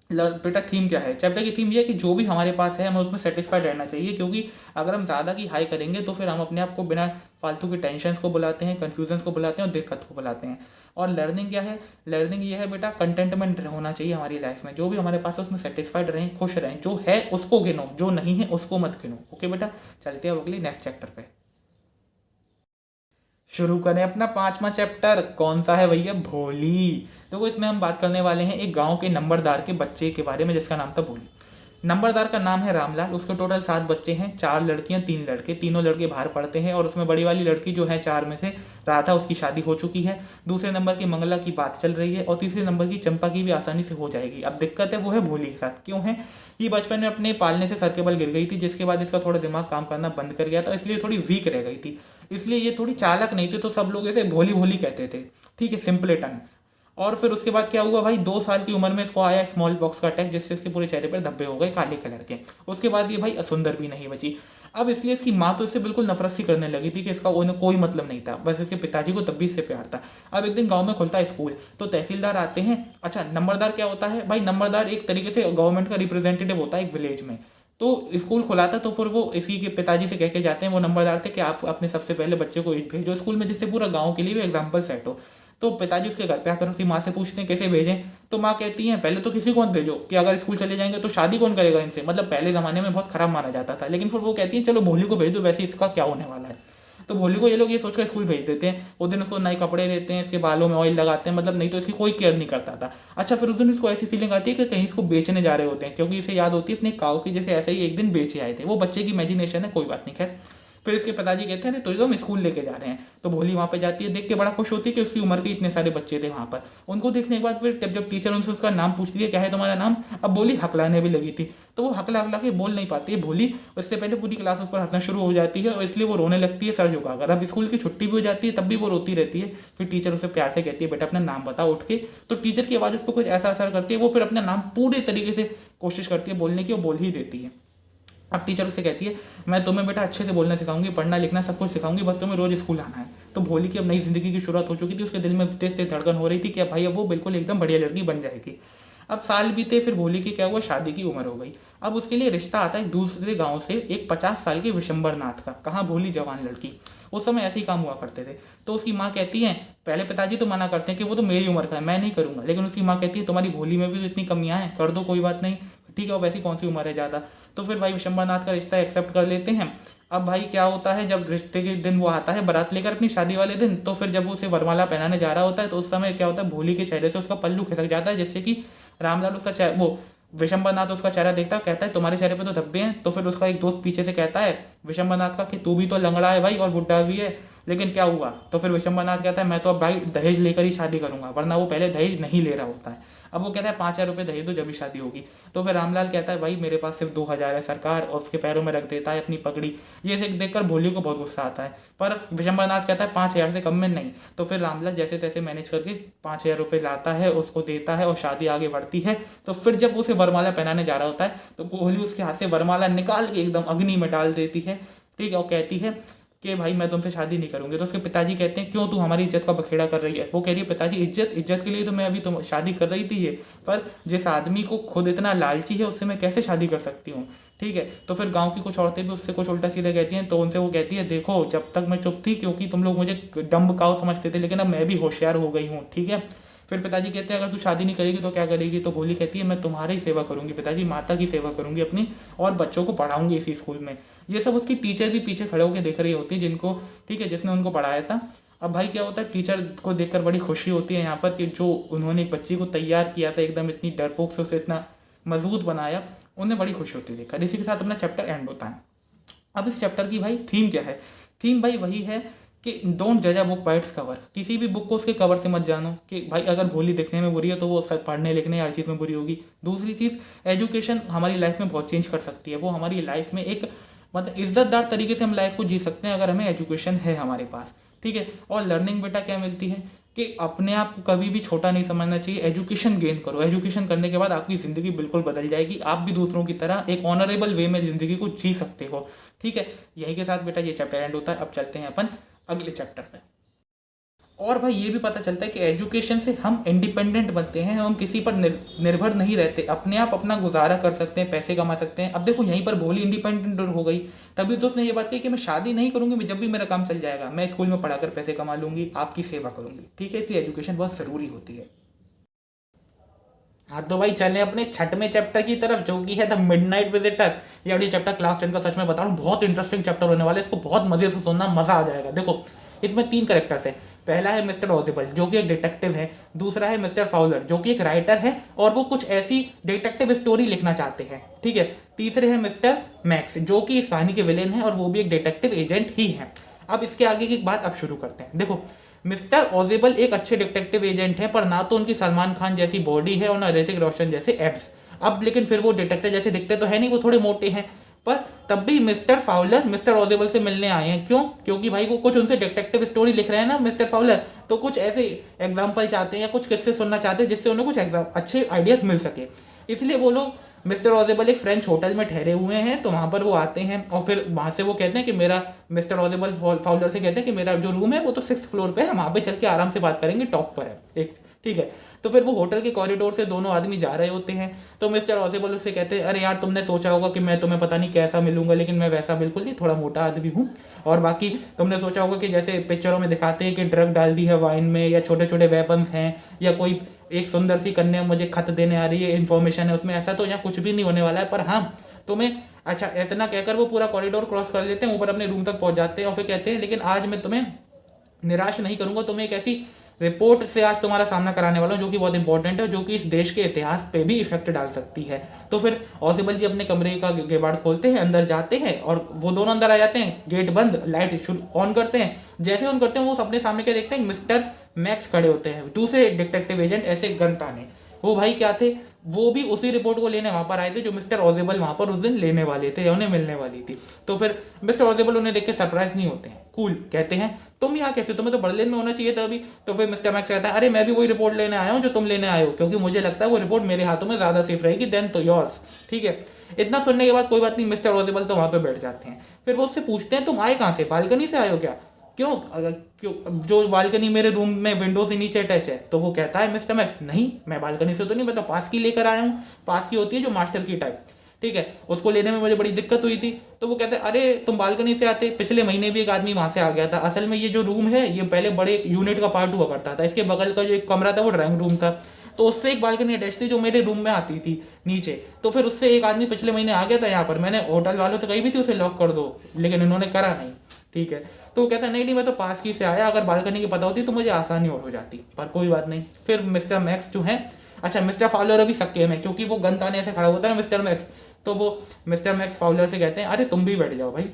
बेटा थीम क्या है। चैप्टर की थीम ये है कि जो भी हमारे पास है हमें उसमें सेटिस्फाइड रहना चाहिए, क्योंकि अगर हम ज़्यादा की हाई करेंगे तो फिर हम अपने आप को बिना फालतू की टेंशन को बुलाते हैं, कन्फ्यूजन को बुलाते हैं और दिक्कत को बुलाते हैं। और लर्निंग क्या है, लर्निंग ये है बेटा कंटेंटमेंट होना चाहिए हमारी लाइफ में। जो भी हमारे पास है उसमें सेटिस्फाइड रहें, खुश रहें, जो है उसको गिनो, जो नहीं है उसको मत गिनो। ओके बेटा, चलते हैं अगले नेक्स्ट चैप्टर पे। शुरू करें अपना 5वां चैप्टर। कौन सा है भैया, भोली। देखो इसमें हम बात करने वाले हैं एक गांव के नंबरदार के बच्चे के बारे में जिसका नाम था भोली। नंबरदार का नाम है रामलाल। उसके टोटल 7 बच्चे हैं, 4 लड़कियां 3 लड़के। तीनों लड़के बाहर पढ़ते हैं और उसमें बड़ी वाली लड़की जो है 4 में से राधा, उसकी शादी हो चुकी है। दूसरे नंबर की मंगला की बात चल रही है और तीसरे नंबर की चंपा की भी आसानी से हो जाएगी। अब दिक्कत है वो है भोली के साथ। क्यों है, ये बचपन में अपने पालने से सर के बल गिर गई थी, जिसके बाद इसका थोड़ा दिमाग काम करना बंद कर गया था, इसलिए थोड़ी वीक रह गई थी। इसलिए ये थोड़ी चालाक नहीं थी, तो सब लोग इसे भोली भोली कहते थे, ठीक है, सिंपलेटन। और फिर उसके बाद क्या हुआ भाई, 2 साल की उम्र में इसको आया स्मॉल पॉक्स का अटैक, जिससे इसके पूरे चेहरे पर धब्बे हो गए काले कलर के। उसके बाद ये भाई असुंदर भी नहीं बची। अब इसलिए इसकी माँ तो इससे बिल्कुल नफरत सी करने लगी थी कि इसका उन्हें कोई मतलब नहीं था, बस इसके पिताजी को तब भी इससे प्यार था। अब एक दिन गांव में खुलता है स्कूल, तो तहसीलदार आते हैं। अच्छा, नंबरदार क्या होता है भाई, नंबरदार एक तरीके से गवर्नमेंट का रिप्रेजेंटेटिव होता है एक विलेज में। तो स्कूल खुला था, तो फिर वो इसी के पिताजी से कह के जाते हैं, वो नंबरदार थे, कि आप अपने सबसे पहले बच्चे को भेजो स्कूल में, जिससे पूरा गांव के लिए भी एग्जाम्पल सेट हो। तो पिताजी उसके घर पे आकर उसकी माँ से पूछते हैं कैसे भेजें। तो माँ कहती है पहले तो किसी को मत भेजो, कि अगर स्कूल चले जाएंगे तो शादी कौन करेगा इनसे, मतलब पहले ज़माने में बहुत खराब माना जाता था। लेकिन फिर वो कहती है चलो भोली को भेज दो, वैसे इसका क्या होने वाला है। तो भोली को ये लोग ये सोचकर स्कूल भेज देते हैं। उस दिन उसको नए कपड़े देते हैं, इसके बालों में ऑयल लगाते हैं, मतलब नहीं तो इसकी कोई केयर नहीं करता था। अच्छा, फिर उस दिन इसको ऐसी फीलिंग आती है कि कहीं इसको बेचने जा रहे होते हैं, क्योंकि इसे याद होती है अपने काऊ की, जैसे ऐसे ही एक दिन बेचे आए थे। वो बच्चे की इमेजिनेशन है, कोई बात नहीं। खैर, फिर इसके पिताजी कहते हैं तो हम स्कूल लेके जा रहे हैं। तो भोली वहाँ पे जाती है, देख के बड़ा खुश होती है कि उसकी उम्र के इतने सारे बच्चे थे वहाँ पर। उनको देखने के बाद फिर जब टीचर उनसे उसका नाम पूछती है क्या है तुम्हारा नाम, अब बोली हकलाने भी लगी थी। तो वो हकला हकला के बोल नहीं पाती है भोली, उससे पहले पूरी क्लास उस पर हंसना शुरू हो जाती है और इसलिए वो रोने लगती है सर झुकाकर। अब स्कूल की छुट्टी भी हो जाती है, तब भी वो रोती रहती है। फिर टीचर उसे प्यार से कहती है बेटा अपना नाम बता उठ के। तो टीचर की आवाज़ उसको कुछ ऐसा असर करती है, वो फिर अपना नाम पूरे तरीके से कोशिश करती है बोलने की, और बोल ही देती है। अब टीचर उससे कहती है मैं तुम्हें बेटा अच्छे से बोलना सिखाऊंगी, पढ़ना लिखना सब कुछ सिखाऊंगी, बस तुम्हें रोज स्कूल आना है। तो भोली की अब नई जिंदगी की शुरुआत हो चुकी थी, उसके दिल में तेज तेज धड़कन हो रही थी कि अब भाई अब वो बिल्कुल एकदम बढ़िया लड़की बन जाएगी। अब साल बीते, फिर भोली की क्या हुआ, शादी की उम्र हो गई। अब उसके लिए रिश्ता आता है एक दूसरे गांव से, एक 50 साल के विशंबर नाथ का। कहाँ, भोली जवान लड़की। उस समय ऐसे ही काम हुआ करते थे। तो उसकी माँ कहती है, पहले पिताजी तो मना करते हैं कि वो तो मेरी उम्र का है, मैं नहीं करूंगा। लेकिन उसकी माँ कहती है तुम्हारी भोली में भी तो इतनी कमियां हैं, कर दो कोई बात नहीं। ठीक है, और वैसी कौन सी उम्र है ज़्यादा। तो फिर भाई विशंबरनाथ का रिश्ता एक्सेप्ट कर लेते हैं। अब भाई क्या होता है, जब रिश्ते के दिन वो आता है बारात लेकर अपनी शादी वाले दिन, तो फिर जब वो उसे वरमाला पहनाने जा रहा होता है तो उस समय क्या होता है, भोली के चेहरे से उसका पल्लू खिसक जाता है, जिससे कि रामलाल उसका वो विशंबरनाथ उसका चेहरा देखता है, कहता है तुम्हारे चेहरे पे तो धब्बे हैं। तो फिर उसका एक दोस्त पीछे से कहता है विशंबरनाथ का कि तू भी तो लंगड़ा है भाई और बुढ़ा भी है, लेकिन क्या हुआ। तो फिर विशंबरनाथ कहता है मैं तो अब भाई दहेज लेकर ही शादी करूंगा, वरना वो पहले दहेज नहीं ले रहा होता है। अब वो कहता है 5,000 रुपये दहेज दो जब भी शादी होगी। तो फिर रामलाल कहता है भाई मेरे पास सिर्फ 2,000 है सरकार, और उसके पैरों में रख देता है अपनी पगड़ी। ये देखकर भोली को बहुत गुस्सा आता है, पर विशंबरनाथ कहता है 5,000 से कम में नहीं। तो फिर रामलाल जैसे तैसे मैनेज करके 5,000 रुपये लाता है, उसको देता है और शादी आगे बढ़ती है। तो फिर जब उसे वरमाला पहनाने जा रहा होता है तो भोली उसके हाथ से वरमाला निकाल के एकदम अग्नि में डाल देती है, ठीक है, और कहती है कि भाई मैं तुमसे शादी नहीं करूंगी। तो उसके पिताजी कहते हैं क्यों, तू हमारी इज्जत का बखेड़ा कर रही है। वो कह रही है पिताजी इज्जत के लिए तो मैं अभी तुम शादी कर रही थी ये, पर जिस आदमी को खुद इतना लालची है उससे मैं कैसे शादी कर सकती हूँ, ठीक है। तो फिर गांव की कुछ औरतें भी उससे कुछ उल्टा सीधा कहती हैं, तो उनसे वो कहती है देखो जब तक मैं चुप थी क्योंकि तुम लोग मुझे डम्ब काऊ समझते थे, लेकिन अब मैं भी होशियार हो गई हूँ, ठीक है। फिर पिताजी कहते हैं अगर तू शादी नहीं करेगी तो क्या करेगी। तो भोली कहती है मैं तुम्हारी ही सेवा करूंगी पिताजी, माता की सेवा करूंगी अपनी, और बच्चों को पढ़ाऊंगी इसी स्कूल में। ये सब उसकी टीचर भी पीछे खड़े होकर देख रही होती है, जिनको, ठीक है, जिसने उनको पढ़ाया था। अब भाई क्या होता है, टीचर को देखकर बड़ी खुशी होती है यहाँ पर कि जो उन्होंने एक बच्ची को तैयार किया था एकदम इतनी डरपोक से, उसे इतना मजबूत बनाया, उन्हें बड़ी खुशी होती है देखकर। इसी के साथ अपना चैप्टर एंड होता है। अब इस चैप्टर की भाई थीम क्या है, थीम भाई वही है कि डोंट जज a book by its cover. किसी भी बुक को उसके कवर से मत जानो कि भाई अगर भोली दिखने में बुरी है तो वो सब पढ़ने लिखने हर चीज़ में बुरी होगी। दूसरी चीज़, एजुकेशन हमारी लाइफ में बहुत चेंज कर सकती है, वो हमारी लाइफ में एक मतलब इज्जतदार तरीके से हम लाइफ को जी सकते हैं अगर हमें एजुकेशन है हमारे पास, ठीक है। और लर्निंग बेटा क्या मिलती है कि अपने आप को कभी भी छोटा नहीं समझना चाहिए, एजुकेशन गेन करो। एजुकेशन करने के बाद आपकी ज़िंदगी बिल्कुल बदल जाएगी, आप भी दूसरों की तरह एक ऑनरेबल वे में ज़िंदगी को जी सकते हो, ठीक है। यही के साथ बेटा ये चैप्टर एंड होता है। अब चलते हैं अपन अगले चैप्टर में। और भाई ये भी पता चलता है कि एजुकेशन से हम इंडिपेंडेंट बनते हैं, हम किसी पर निर्भर नहीं रहते, अपने आप अपना गुजारा कर सकते हैं, पैसे कमा सकते हैं। अब देखो यहीं पर भोली इंडिपेंडेंट हो गई, तभी तो उसने ये बात कही कि मैं शादी नहीं करूंगी, जब भी मेरा काम चल जाएगा मैं स्कूल में पढ़ाकर पैसे कमा लूंगी, आपकी सेवा करूंगी, ठीक है। इसलिए एजुकेशन बहुत जरूरी होती है। हाँ तो भाई चलें अपने छठवें चैप्टर की तरफ, जो कि है द मिडनाइट विजिटर। ये चैप्टर क्लास 10 का सच में बता रहा हूँ बहुत इंटरेस्टिंग चैप्टर होने वाला है, इसको बहुत मजे से सुनना, मजा आ जाएगा। देखो इसमें 3 कैरेक्टर्स हैं। पहला है मिस्टर ऑजिबल जो कि एक डिटेक्टिव है, दूसरा है मिस्टर फाउलर जो कि एक राइटर है और वो कुछ ऐसी डिटेक्टिव स्टोरी लिखना चाहते हैं, ठीक है। तीसरे है मिस्टर मैक्स जो कि इस कहानी के विलेन है और वो भी एक डिटेक्टिव एजेंट ही है। अब इसके आगे की बात अब शुरू करते हैं। देखो मिस्टर ऑजिबल एक अच्छे डिटेक्टिव एजेंट हैं, पर ना तो उनकी सलमान खान जैसी बॉडी है और ना ऋतिक रोशन जैसे एब्स। अब लेकिन फिर वो डिटेक्टिव जैसे दिखते तो है नहीं, वो थोड़े मोटे हैं, पर तब भी मिस्टर फाउलर मिस्टर ऑजिबल से मिलने आए हैं। क्यों? क्योंकि भाई वो कुछ उनसे डिटेक्टिव स्टोरी लिख रहे हैं ना मिस्टर फाउलर, तो कुछ ऐसे एग्जाम्पल चाहते हैं या कुछ किस्से सुनना चाहते हैं जिससे उन्हें कुछ अच्छे आइडियाज मिल सके। इसलिए वो लोग, मिस्टर ऑजिबल एक फ्रेंच होटल में ठहरे हुए हैं, तो वहाँ पर वो आते हैं और फिर वहाँ से वो कहते हैं कि मेरा, मिस्टर ऑजिबल फाउलर से कहते हैं कि मेरा जो रूम है वो तो 6th फ्लोर पे है, वहाँ पे चल के आराम से बात करेंगे, टॉप पर है एक, ठीक है। तो फिर वो होटल के कॉरिडोर से दोनों आदमी जा रहे होते हैं, तो मिस्टर ऑजिबल उससे कहते हैं अरे यार तुमने सोचा होगा कि मैं तुम्हें पता नहीं कैसा मिलूंगा, लेकिन मैं वैसा बिल्कुल नहीं, थोड़ा मोटा आदमी हूँ। और बाकी तुमने सोचा होगा कि जैसे पिक्चरों में दिखाते हैं कि ड्रग डाल दी है वाइन में, या छोटे छोटे वेपन्स हैं, या कोई एक सुंदर सी कन्या मुझे खत देने आ रही है, इन्फॉर्मेशन है उसमें, ऐसा तो यहाँ कुछ भी नहीं होने वाला है। पर हाँ तुम्हें, अच्छा इतना कहकर वो पूरा कॉरिडोर क्रॉस कर लेते हैं, ऊपर अपने रूम तक पहुंच जाते हैं और फिर कहते हैं लेकिन आज मैं तुम्हें निराश नहीं करूंगा, तुम्हें एक ऐसी रिपोर्ट से आज तुम्हारा सामना कराने वाला हूं जो कि बहुत इंपॉर्टेंट है, जो कि इस देश के इतिहास पे भी इफेक्ट डाल सकती है। तो फिर ऑजिबल जी अपने कमरे का गेबाड़ खोलते हैं, अंदर जाते हैं और वो दोनों अंदर आ जाते हैं, गेट बंद, लाइट ऑन करते हैं। जैसे ऑन करते हैं वो अपने सामने क्या देखते हैं, मिस्टर मैक्स खड़े होते हैं, दूसरे डिटेक्टिव एजेंट ऐसे गन ताने। वो भाई क्या थे, वो भी उसी रिपोर्ट को लेने वहां पर आए थे जो मिस्टर ऑजिबल वहां पर उस दिन लेने वाले थे या उन्हें मिलने वाली थी। तो फिर मिस्टर ऑजिबल उन्हें देख के सरप्राइज नहीं होते हैं, कूल कहते हैं तुम यहाँ कैसे, तुम्हें तो बर्लिन में होना चाहिए था अभी। तो फिर मिस्टर मैक्स कहता है अरे मैं भी वही रिपोर्ट लेने आया हूँ जो तुम लेने आए हो, क्योंकि मुझे लगता है वो रिपोर्ट मेरे हाथों में ज्यादा सेफ रहेगी देन तो योर्स, ठीक है। इतना सुनने के बाद कोई बात नहीं, मिस्टर ऑजिबल तो वहां पर बैठ जाते हैं। फिर वो उससे पूछते हैं तुम आए कहाँ से, बालकनी से आए हो क्या? क्यों जो बालकनी मेरे रूम में विंडो से नीचे अटैच है। तो वो कहता है मिस्टर मैक्स नहीं मैं बालकनी से तो नहीं, मैं तो पास की लेकर आया हूँ, पास की होती है जो मास्टर की टाइप, ठीक है, उसको लेने में मुझे बड़ी दिक्कत हुई थी। तो वो कहते हैं अरे तुम बालकनी से आते, पिछले महीने भी एक आदमी वहां से आ गया था। असल में ये जो रूम है ये पहले बड़े यूनिट का पार्ट हुआ करता था, इसके बगल का जो एक कमरा था वो ड्राइंग रूम था। तो उससे एक बालकनी अटैच थी जो मेरे रूम में आती थी नीचे। तो फिर उससे एक आदमी पिछले महीने आ गया था यहाँ पर, मैंने होटल वालों से कही भी थी उसे लॉक कर दो, लेकिन इन्होंने करा नहीं। ठीक है, तो वो कहता नहीं नहीं मैं तो पास की से आया, अगर बालकनी की पता होती तो मुझे आसानी और हो जाती, पर कोई बात नहीं। फिर मिस्टर मैक्स जो है, अच्छा मिस्टर फाउलर अभी सक्के में, क्योंकि वो गन ताने ऐसे खड़ा होता है ना मिस्टर मैक्स, तो वो मिस्टर मैक्स फाउलर से कहते हैं अरे तुम भी बैठ जाओ भाई।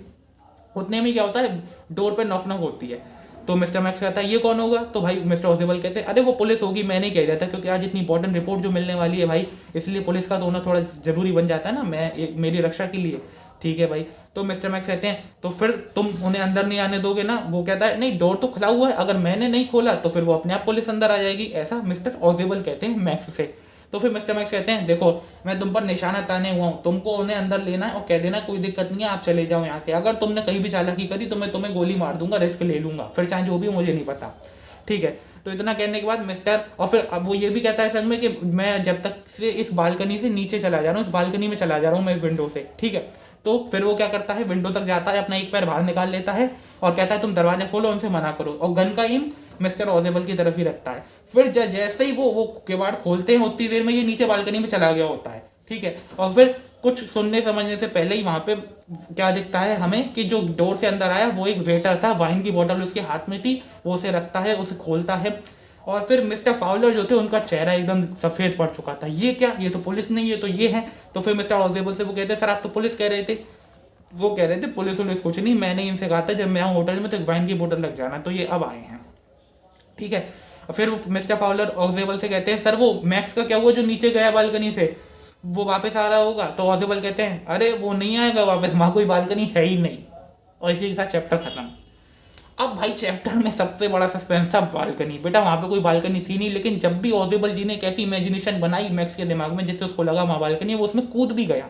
उतने में क्या होता है, डोर पे नॉक नॉक होती है, तो मिस्टर मैक्स कहता है ये कौन होगा, तो भाई मिस्टर ओजेबल कहते हैं अरे वो पुलिस होगी, मैं नहीं कह रहा था, क्योंकि आज इतनी इंपॉर्टेंट रिपोर्ट जो मिलने वाली है भाई, इसलिए पुलिस का तो होना थोड़ा जरूरी बन जाता है ना, मैं एक मेरी रक्षा के लिए। ठीक है भाई, तो मिस्टर मैक्स कहते हैं तो फिर तुम उन्हें अंदर नहीं आने दोगे ना, वो कहता है नहीं डोर तो खुला हुआ है, अगर मैंने नहीं खोला तो फिर वो अपने आप पुलिस अंदर आ जाएगी, ऐसा मिस्टर ओजेबल कहते हैं मैक्स से। तो फिर मिस्टर मैक्स कहते हैं देखो मैं तुम पर निशाना ताने हुआ हूँ, तुमको उन्हें अंदर लेना है और कह देना कोई दिक्कत नहीं है आप चले जाओ यहाँ से, अगर तुमने कहीं भी चालाकी करी तो मैं तुम्हें गोली मार दूंगा, रिस्क ले लूंगा, फिर चाहे जो भी हो मुझे नहीं पता। ठीक है, तो इतना कहने के बाद मिस्टर, और फिर अब वो ये भी कहता है संग में कि मैं जब तक से इस बालकनी से नीचे चला जा रहा हूँ, इस बालकनी में चला जा रहा हूँ मैं इस विंडो से। ठीक है, तो फिर वो क्या करता है, विंडो तक जाता है, अपना एक पैर बाहर निकाल लेता है और कहता है तुम दरवाजा खोलो, उनसे मना करो, और गन का एम मिस्टर ओजेबल की तरफ ही रखता है। फिर जैसे ही वो किवाड़ खोलते हैं उतनी देर में ये नीचे बालकनी में चला गया होता है। ठीक है, और फिर कुछ सुनने समझने से पहले ही वहां पे क्या दिखता है हमें कि जो डोर से अंदर आया वो एक वेटर था, वाइन की बोतल उसके हाथ में थी, वो उसे रखता है, उसे खोलता है, और फिर मिस्टर फाउलर जो थे उनका चेहरा एकदम सफेद पड़ चुका था, ये क्या, ये तो पुलिस नहीं है तो ये है। तो फिर मिस्टर ओजेबल से वो कहते हैं सर आप तो पुलिस कह रहे थे, वो कह रहे थे पुलिस वुलिस कुछ नहीं, मैंने इनसे कहा था जब मैं आऊँ होटल में तो एक वाइन की बोतल लग जाना, तो ये अब आए हैं। ठीक है, फिर मिस्टर फाउलर ओजेबल से कहते हैं सर वो मैक्स का क्या हुआ जो नीचे गया बालकनी से, वो वापस आ रहा होगा, तो ओजेबल कहते हैं अरे वो नहीं आएगा वापस, वहां कोई बालकनी है ही नहीं, और इसी के साथ चैप्टर खत्म। अब भाई चैप्टर में सबसे बड़ा सस्पेंस था बालकनी, बेटा वहां पे कोई बालकनी थी नहीं, लेकिन जब भी ओजेबल जी ने एक ऐसी इमेजिनेशन बनाई मैक्स के दिमाग में जिससे उसको लगा वहां बालकनी है, वो उसमें कूद भी गया।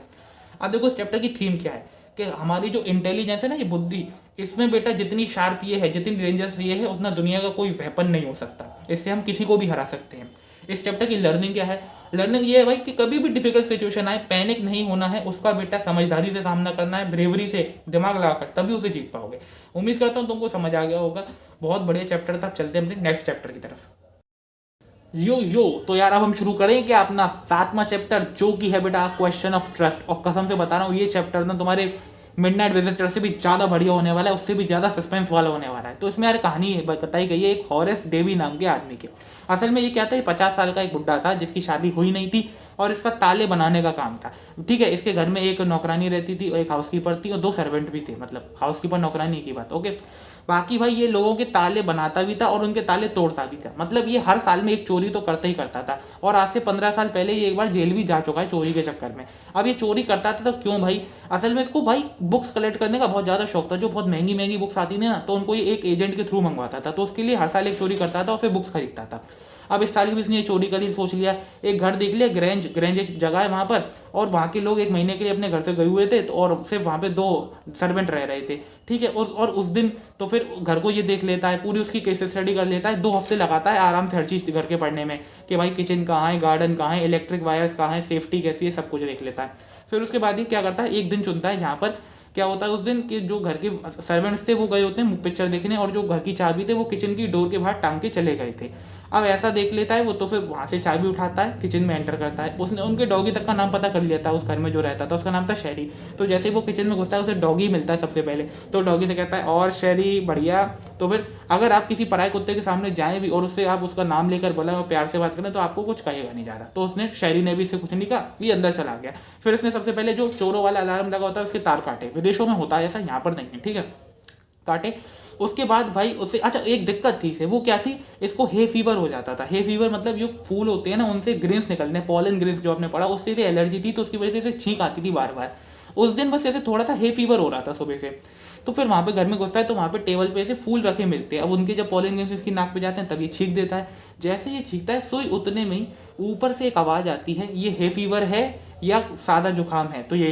अब देखो इस चैप्टर की थीम क्या है कि हमारी जो इंटेलिजेंस है ना, ये बुद्धि, इसमें बेटा जितनी शार्प ये है, जितनी डेंजरस ये है, उतना दुनिया का कोई वेपन नहीं हो सकता, इससे हम किसी को भी हरा सकते हैं। इस चैप्टर की लर्निंग क्या है, लर्निंग ये है भाई कि कभी भी डिफिकल्ट सिचुएशन आए पैनिक नहीं होना है, उसका बेटा समझदारी से सामना करना है, ब्रेवरी से, दिमाग लगाकर, तभी उसे जीत पाओगे। उम्मीद करता हूँ तुमको समझ आ गया होगा, बहुत बढ़िया चैप्टर था। चलते हैं अपने नेक्स्ट चैप्टर की तरफ। यो तो यार अब हम शुरू करें क्या अपना 7वां चैप्टर, जो की है बेटा क्वेश्चन ऑफ ट्रस्ट। और कसम से बता रहा हूँ ये चैप्टर ना तुम्हारे मिडनाइट विजिटर से भी ज़्यादा बढ़िया होने वाला है, उससे भी ज़्यादा सस्पेंस वाला होने वाला है। तो इसमें यार कहानी बताई गई है एक हॉरेस डेवी नाम के आदमी के। असल में ये क्या था, 50 साल का एक बुड्ढा था जिसकी शादी हुई नहीं थी और इसका ताले बनाने का काम था। ठीक है, इसके घर में एक नौकरानी रहती थी और एक हाउसकीपर थी और 2 सर्वेंट भी थे, मतलब हाउसकीपर नौकरानी की बात। ओके, बाकी भाई ये लोगों के ताले बनाता भी था और उनके ताले तोड़ता भी था, मतलब ये हर साल में एक चोरी तो करता ही करता था। और आज से 15 साल पहले ये एक बार जेल भी जा चुका है चोरी के चक्कर में। अब ये चोरी करता था तो क्यों भाई, असल में इसको भाई बुक्स कलेक्ट करने का बहुत ज़्यादा शौक था, जो बहुत महंगी महंगी बुक्स आती थी ना, तो उनको ये एक एजेंट के थ्रू मंगवाता था, तो उसके लिए हर साल एक चोरी करता था और फिर बुक्स खरीदता था। अब इस साल भी इसने चोरी करी, सोच लिया एक घर देख लिया, ग्रेंज एक जगह है वहाँ पर, और वहाँ के लोग एक महीने के लिए अपने घर से गए हुए थे, तो और सिर्फ वहाँ पे 2 सर्वेंट रह रहे थे। ठीक है, और उस दिन तो फिर घर को ये देख लेता है, पूरी उसकी केस स्टडी कर लेता है, 2 हफ्ते लगाता है आराम से हर चीज़ घर के पढ़ने में, कि भाई किचन कहाँ है, गार्डन कहाँ है, इलेक्ट्रिक वायर्स कहाँ है, सेफ्टी कैसी है, सब कुछ देख लेता है। फिर उसके बाद ही क्या करता है, एक दिन चुनता है जहाँ पर क्या होता है उस दिन कि जो घर के सर्वेंट्स थे वो गए होते हैं पिक्चर देखने, और जो घर की चाबी थे वो किचन की डोर के बाहर टांग के चले गए थे। अब ऐसा देख लेता है वो, तो फिर वहाँ से चाबी उठाता है, किचन में एंटर करता है, उसने उनके डॉगी तक का नाम पता कर लिया था, उस घर में जो रहता था उसका नाम था शेरी। तो जैसे ही वो किचन में घुसता है उसे डॉगी मिलता है सबसे पहले, तो डॉगी से कहता है और शेरी बढ़िया। तो फिर अगर आप किसी पराये कुत्ते के सामने जाएं भी और उससे आप उसका नाम लेकर बोला और प्यार से बात करें तो आपको कुछ कहेगा नहीं जा रहा। तो उसने शेरी ने भी इससे कुछ नहीं कहा, ये अंदर चला गया। फिर उसने सबसे पहले जो चोरों वाला अलार्म लगा होता है उसके तार काटे, विदेशों में होता है ऐसा, यहाँ पर नहीं है। ठीक है, काटे। उसके बाद भाई उसे, अच्छा एक दिक्कत थी इसे, वो क्या थी, इसको हे फीवर हो जाता था। हे फीवर मतलब जो फूल होते हैं ना उनसे ग्रेन्स निकलने, पॉलन ग्रेन्स जो आपने पढ़ा, उससे एलर्जी थी, तो उसकी वजह से छींक आती थी बार बार। उस दिन बस ऐसे थोड़ा सा हे फीवर हो रहा था सुबह से। तो फिर वहाँ पे घर में घुसता है तो वहाँ पे टेबल पे ऐसे फूल रखे मिलते हैं, अब उनके जब पॉलन ग्रेन्स इसकी नाक पे जाते हैं तब ये छींक देता है। जैसे ये छींकता है सोई उतने में ही ऊपर से एक आवाज़ आती है, ये हे फीवर है या सादा जुकाम है। तो ये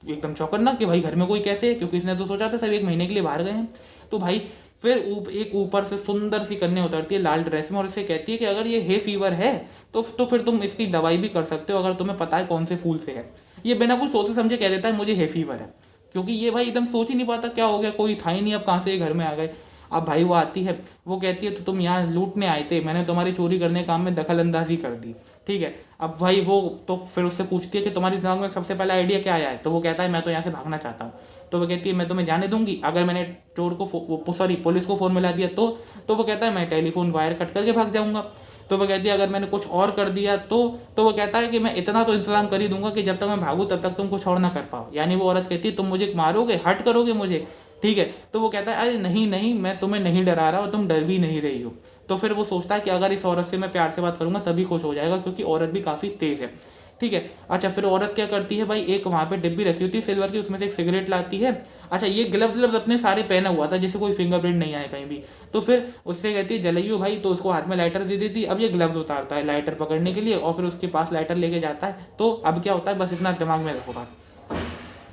एकदम चौकन्ना कि भाई घर में कोई कैसे है, क्योंकि इसने तो सोचा था सब 1 महीने के लिए बाहर गए हैं। तो भाई फिर एक ऊपर से सुंदर सी कन्या उतरती है लाल ड्रेस में और इससे कहती है कि अगर ये हे फीवर है तो फिर तुम इसकी दवाई भी कर सकते हो, अगर तुम्हें पता है कौन से फूल से है। ये बिना कुछ सोचे समझे कह देता है मुझे हे फीवर है, क्योंकि ये भाई एकदम सोच ही नहीं पाता क्या हो गया, कोई था ही नहीं, अब कहाँ से ये घर में आ गए। अब भाई वो आती है, वो कहती है तो तुम यहाँ लूटने आए थे, मैंने तुम्हारी चोरी करने के काम में दखल अंदाजी कर दी, ठीक है। अब भाई वो तो फिर उससे पूछती है कि तुम्हारे दिमाग में सबसे पहला आइडिया क्या आया है, तो वो कहता है मैं तो यहाँ से भागना चाहता हूँ। तो वो कहती है मैं तुम्हें जाने दूंगी अगर मैंने चोर को सॉरी पुलिस को फ़ोन मिला दिया तो वो कहता है मैं टेलीफोन वायर कट करके भाग जाऊंगा। तो वो कहती है अगर मैंने कुछ और कर दिया तो वो कहता है कि मैं इतना तो इंतजाम कर ही दूंगा कि जब तक मैं भागूं तब तक तुम कुछ और ना कर पाओ। यानी वो औरत कहती है तुम मुझे मारोगे, हर्ट करोगे मुझे, ठीक है। तो वो कहता है अरे नहीं नहीं, मैं तुम्हें नहीं डरा रहा और तुम डर भी नहीं रही हो। तो फिर वो सोचता है कि अगर इस औरत से मैं प्यार से बात करूंगा तभी खुश हो जाएगा, क्योंकि औरत भी काफ़ी तेज़ है, ठीक है। अच्छा फिर औरत क्या करती है भाई, एक वहाँ पे डिब्बी रखी होती है सिल्वर की, उसमें से एक सिगरेट लाती है। अच्छा ये ग्लव्स अपने सारे पहना हुआ था जिससे कोई फिंगरप्रिंट नहीं आए कहीं भी। तो फिर उससे कहती है जलाइयो भाई, तो उसको हाथ में लाइटर दे देती है। अब ये ग्लव्स उतारता है लाइटर पकड़ने के लिए और फिर उसके पास लाइटर लेके जाता है। तो अब क्या होता है, बस इतना दिमाग में रखो बात।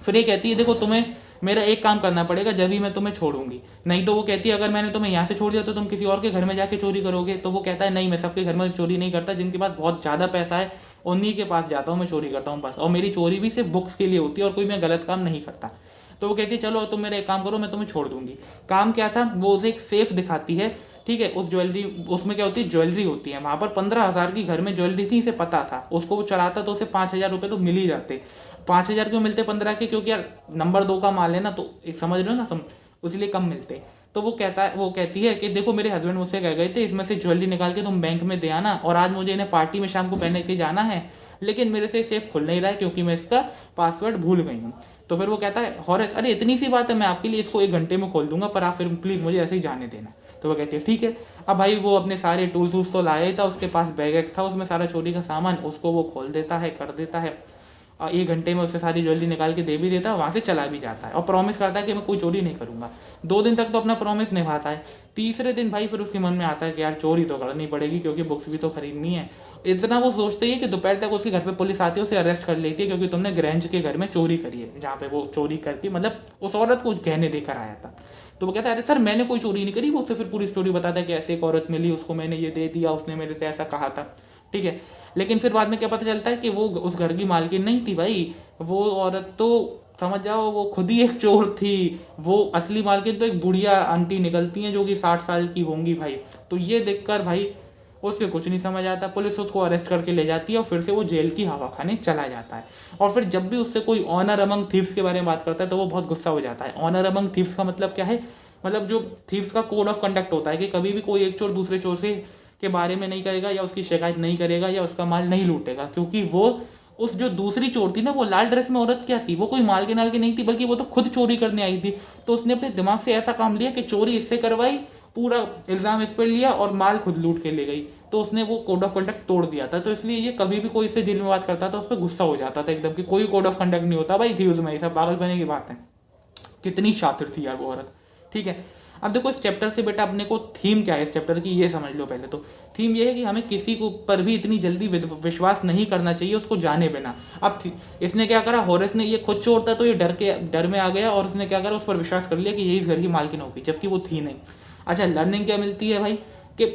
फिर ये कहती है देखो तुम्हें मेरा एक काम करना पड़ेगा जब ही मैं तुम्हें छोड़ूंगी, नहीं तो वो कहती है अगर मैंने तुम्हें यहाँ से छोड़ दिया तो तुम किसी और के घर में जाके चोरी करोगे। तो वो कहता है नहीं, मैं सबके घर में चोरी नहीं करता, जिनके पास बहुत ज़्यादा पैसा है उन्हीं के पास जाता हूँ मैं चोरी करता हूँ बस, और मेरी चोरी भी सिर्फ बुक्स के लिए होती है और कोई मैं गलत काम नहीं करता। तो वो कहती है चलो तुम मेरा एक काम करो, मैं तुम्हें छोड़ दूंगी। काम क्या था, वो उसे एक सेफ दिखाती है, ठीक है। उस ज्वेलरी, उसमें क्या होती है, ज्वेलरी होती है। वहाँ पर 15,000 की घर में ज्वेलरी थी, इसे पता था। उसको वो चुराता तो उसे 5,000 रुपये तो मिल ही जाते। 5,000 क्यों मिलते 15 के, क्योंकि यार नंबर 2 का माल है ना, तो समझ रहे हो ना, इसलिए कम मिलते। तो वो कहती है कि देखो मेरे हस्बैंड मुझसे कह गए थे इसमें से ज्वेलरी निकाल के तुम बैंक में दे आना, और आज मुझे इन्हें पार्टी में शाम को पहने के जाना है, लेकिन मेरे से सेफ खुल नहीं रहा है क्योंकि मैं इसका पासवर्ड भूल गई हूँ। तो फिर वो कहता है हॉरेस अरे इतनी सी बात है, मैं आपके लिए इसको 1 घंटे में खोल दूंगा, पर आप फिर प्लीज़ मुझे ऐसे ही जाने देना। तो वो कहती है ठीक है। अब भाई वो अपने सारे टूल्स वूल्स तो लाया ही था, उसके पास बैग था उसमें सारा चोरी का सामान, उसको वो खोल देता है, कर देता है। 1 घंटे में उससे सारी ज्वेलरी निकाल के दे भी देता है, वहाँ से चला भी जाता है और प्रॉमिस करता है कि मैं कोई चोरी नहीं करूँगा। 2 दिन तक तो अपना प्रॉमिस निभाता है। तीसरे दिन भाई फिर उसके मन में आता है कि यार चोरी तो करनी पड़ेगी क्योंकि बुक्स भी तो खरीदनी है। इतना वो सोचते ही कि दोपहर तक उसके घर पे पुलिस आती है, उसे अरेस्ट कर लेती है क्योंकि तुमने ग्रैंज के घर में चोरी करी है, जहाँ पे वो चोरी करती मतलब उस औरत को गहने देकर आया था। तो वो कहता है अरे सर मैंने कोई चोरी नहीं करी। वो उससे फिर पूरी स्टोरी बताता है कि ऐसे एक औरत मिली, उसको मैंने ये दे दिया, उसने मेरे से ऐसा कहा था, ठीक है। लेकिन फिर बाद में क्या पता चलता है कि वो उस घर की मालकिन नहीं थी भाई, वो औरत तो समझ जाओ वो खुद ही एक चोर थी। वो असली मालकिन तो एक बुढ़िया आंटी निकलती हैं जो कि 60 साल की होंगी भाई। तो ये देखकर भाई उससे कुछ नहीं समझ आता, पुलिस उसको अरेस्ट करके ले जाती है और फिर से वो जेल की हवा खाने चला जाता है। और फिर जब भी उससे कोई ऑनर अमंग थीव्स के बारे में बात करता है तो वो बहुत गुस्सा हो जाता है। ऑनर अमंग थीव्स का मतलब क्या है, मतलब जो थीव्स का कोड ऑफ कंडक्ट होता है कि कभी भी कोई एक चोर दूसरे चोर से के बारे में नहीं करेगा या उसकी शिकायत नहीं करेगा या उसका माल नहीं लूटेगा, क्योंकि वो उस जो दूसरी चोर थी ना, वो लाल ड्रेस में औरत क्या थी, वो कोई माल के नाल की नहीं थी, बल्कि वो तो खुद चोरी करने आई थी। तो उसने अपने दिमाग से ऐसा काम लिया कि चोरी इससे करवाई, पूरा इल्ज़ाम इस पर लिया और माल खुद लूट के ले गई। तो उसने वो कोड ऑफ कंडक्ट तोड़ दिया था। तो इसलिए ये कभी भी कोई इससे जेल में बात करता था उस पर गुस्सा हो जाता था एकदम कि कोई कोड ऑफ कंडक्ट नहीं होता भाई थी उसमें, ये सब पागलपने की बात है। कितनी शातिर थी यार वो औरत, ठीक है। अब देखो इस चैप्टर से बेटा अपने को थीम क्या है इस चैप्टर की, ये समझ लो पहले तो। थीम ये है कि हमें किसी को पर भी इतनी जल्दी विश्वास नहीं करना चाहिए उसको जाने बिना। अब इसने क्या करा, हॉरेस ने, ये खुद चोर था तो ये डर में आ गया और उसने क्या करा, उस पर विश्वास कर लिया कि यही इस घर की मालकिन होगी, जबकि वो थी नहीं। अच्छा लर्निंग क्या मिलती है भाई कि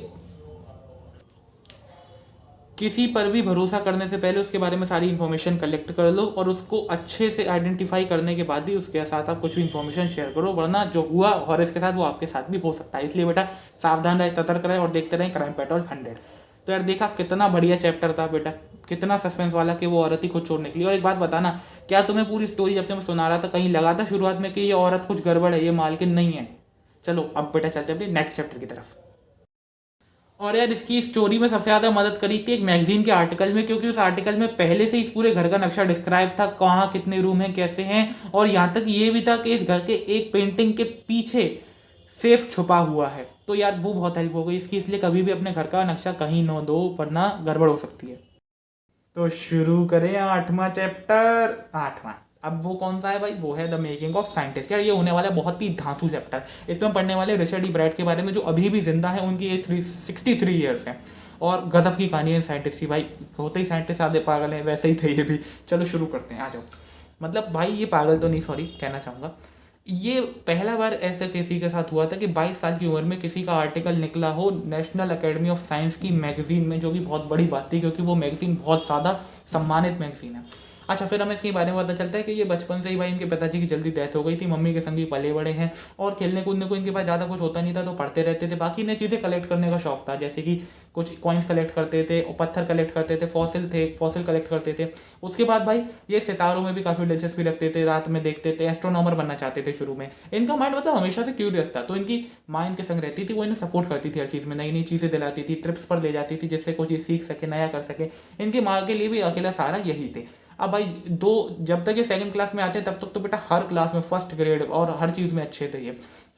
किसी पर भी भरोसा करने से पहले उसके बारे में सारी इन्फॉर्मेशन कलेक्ट कर लो और उसको अच्छे से आइडेंटिफाई करने के बाद ही उसके साथ आप कुछ भी इन्फॉर्मेशन शेयर करो, वरना जो हुआ हॉरेस के साथ वो आपके साथ भी हो सकता है। इसलिए बेटा सावधान रहे, सतर्क रहे और देखते रहें क्राइम पेट्रोल 100। तो यार देखा कितना बढ़िया चैप्टर था बेटा, कितना सस्पेंस वाला कि वो औरत ही खुद छोड़ निकली। और एक बात बताना, क्या तुम्हें पूरी स्टोरी जब से मैं सुना रहा था कहीं लगा था शुरुआत में कि ये औरत कुछ गड़बड़ है, ये मालकिन नहीं है? चलो अब बेटा चलते अपने नेक्स्ट चैप्टर की तरफ। और यार इसकी स्टोरी में सबसे ज़्यादा मदद करी थी एक मैगजीन के आर्टिकल में, क्योंकि उस आर्टिकल में पहले से इस पूरे घर का नक्शा डिस्क्राइब था, कहाँ कितने रूम हैं कैसे हैं, और यहाँ तक ये भी था कि इस घर के एक पेंटिंग के पीछे सेफ छुपा हुआ है। तो यार वो बहुत हेल्प हो गई इसकी, इसलिए कभी भी अपने घर का नक्शा कहीं न दो वरना गड़बड़ हो सकती है। तो शुरू करें 8वां चैप्टर। 8वां अब वो कौन सा है भाई, वो है द मेकिंग ऑफ साइंटिस्ट। यार ये होने वाला है बहुत ही धांसू चैप्टर। इसमें हम पढ़ने वाले रिचर्ड ई ब्राइट के बारे में जो अभी भी जिंदा है, उनकी एज 63 ईयर्स है और गजब की कहानी है साइंटिस्ट की। भाई होते ही साइंटिस्ट आधे पागल हैं, वैसे ही थे ये भी। चलो शुरू करते हैं, आ जाओ। मतलब भाई ये पागल तो नहीं, सॉरी कहना चाहूँगा, ये पहला बार ऐसे किसी के साथ हुआ था कि 22 साल की उम्र में किसी का आर्टिकल निकला हो नेशनल एकेडमी ऑफ साइंस की मैगजीन में, जो कि बहुत बड़ी बात थी क्योंकि वो मैगजीन बहुत ज़्यादा सम्मानित मैगजीन है। अच्छा, फिर हमें इसके बारे में पता चलता है कि ये बचपन से ही भाई इनके पिताजी की जल्दी डेथ हो गई थी, मम्मी के संग ही पले बड़े हैं और खेलने कूदने को इनके पास ज़्यादा कुछ होता नहीं था, तो पढ़ते रहते थे। बाकी इन्हें चीज़ें कलेक्ट करने का शौक था, जैसे कि कुछ कॉइन्स कलेक्ट करते थे, पत्थर कलेक्ट करते थे, फॉसिल कलेक्ट करते थे। उसके बाद भाई ये सितारों में भी काफ़ी दिलचस्पी रखते थे, रात में देखते थे, एस्ट्रोनॉमर बनना चाहते थे शुरू में। इनका माइंड मतलब हमेशा से क्यूरियस था, तो इनकी माँ इनके संग रहती थी, वो इन्हें सपोर्ट करती थी हर चीज़ में, नई नई चीज़ें दिलाती थी, ट्रिप्स पर ले जाती थी जिससे कोई चीज़ सीख सके, नया कर सके। इनकी माँ के लिए भी अकेला सहारा यही थे। अब भाई जब तक ये सेकंड क्लास में आते हैं तब तक तो बेटा हर क्लास में फर्स्ट ग्रेड और हर चीज़ में अच्छे थे ये।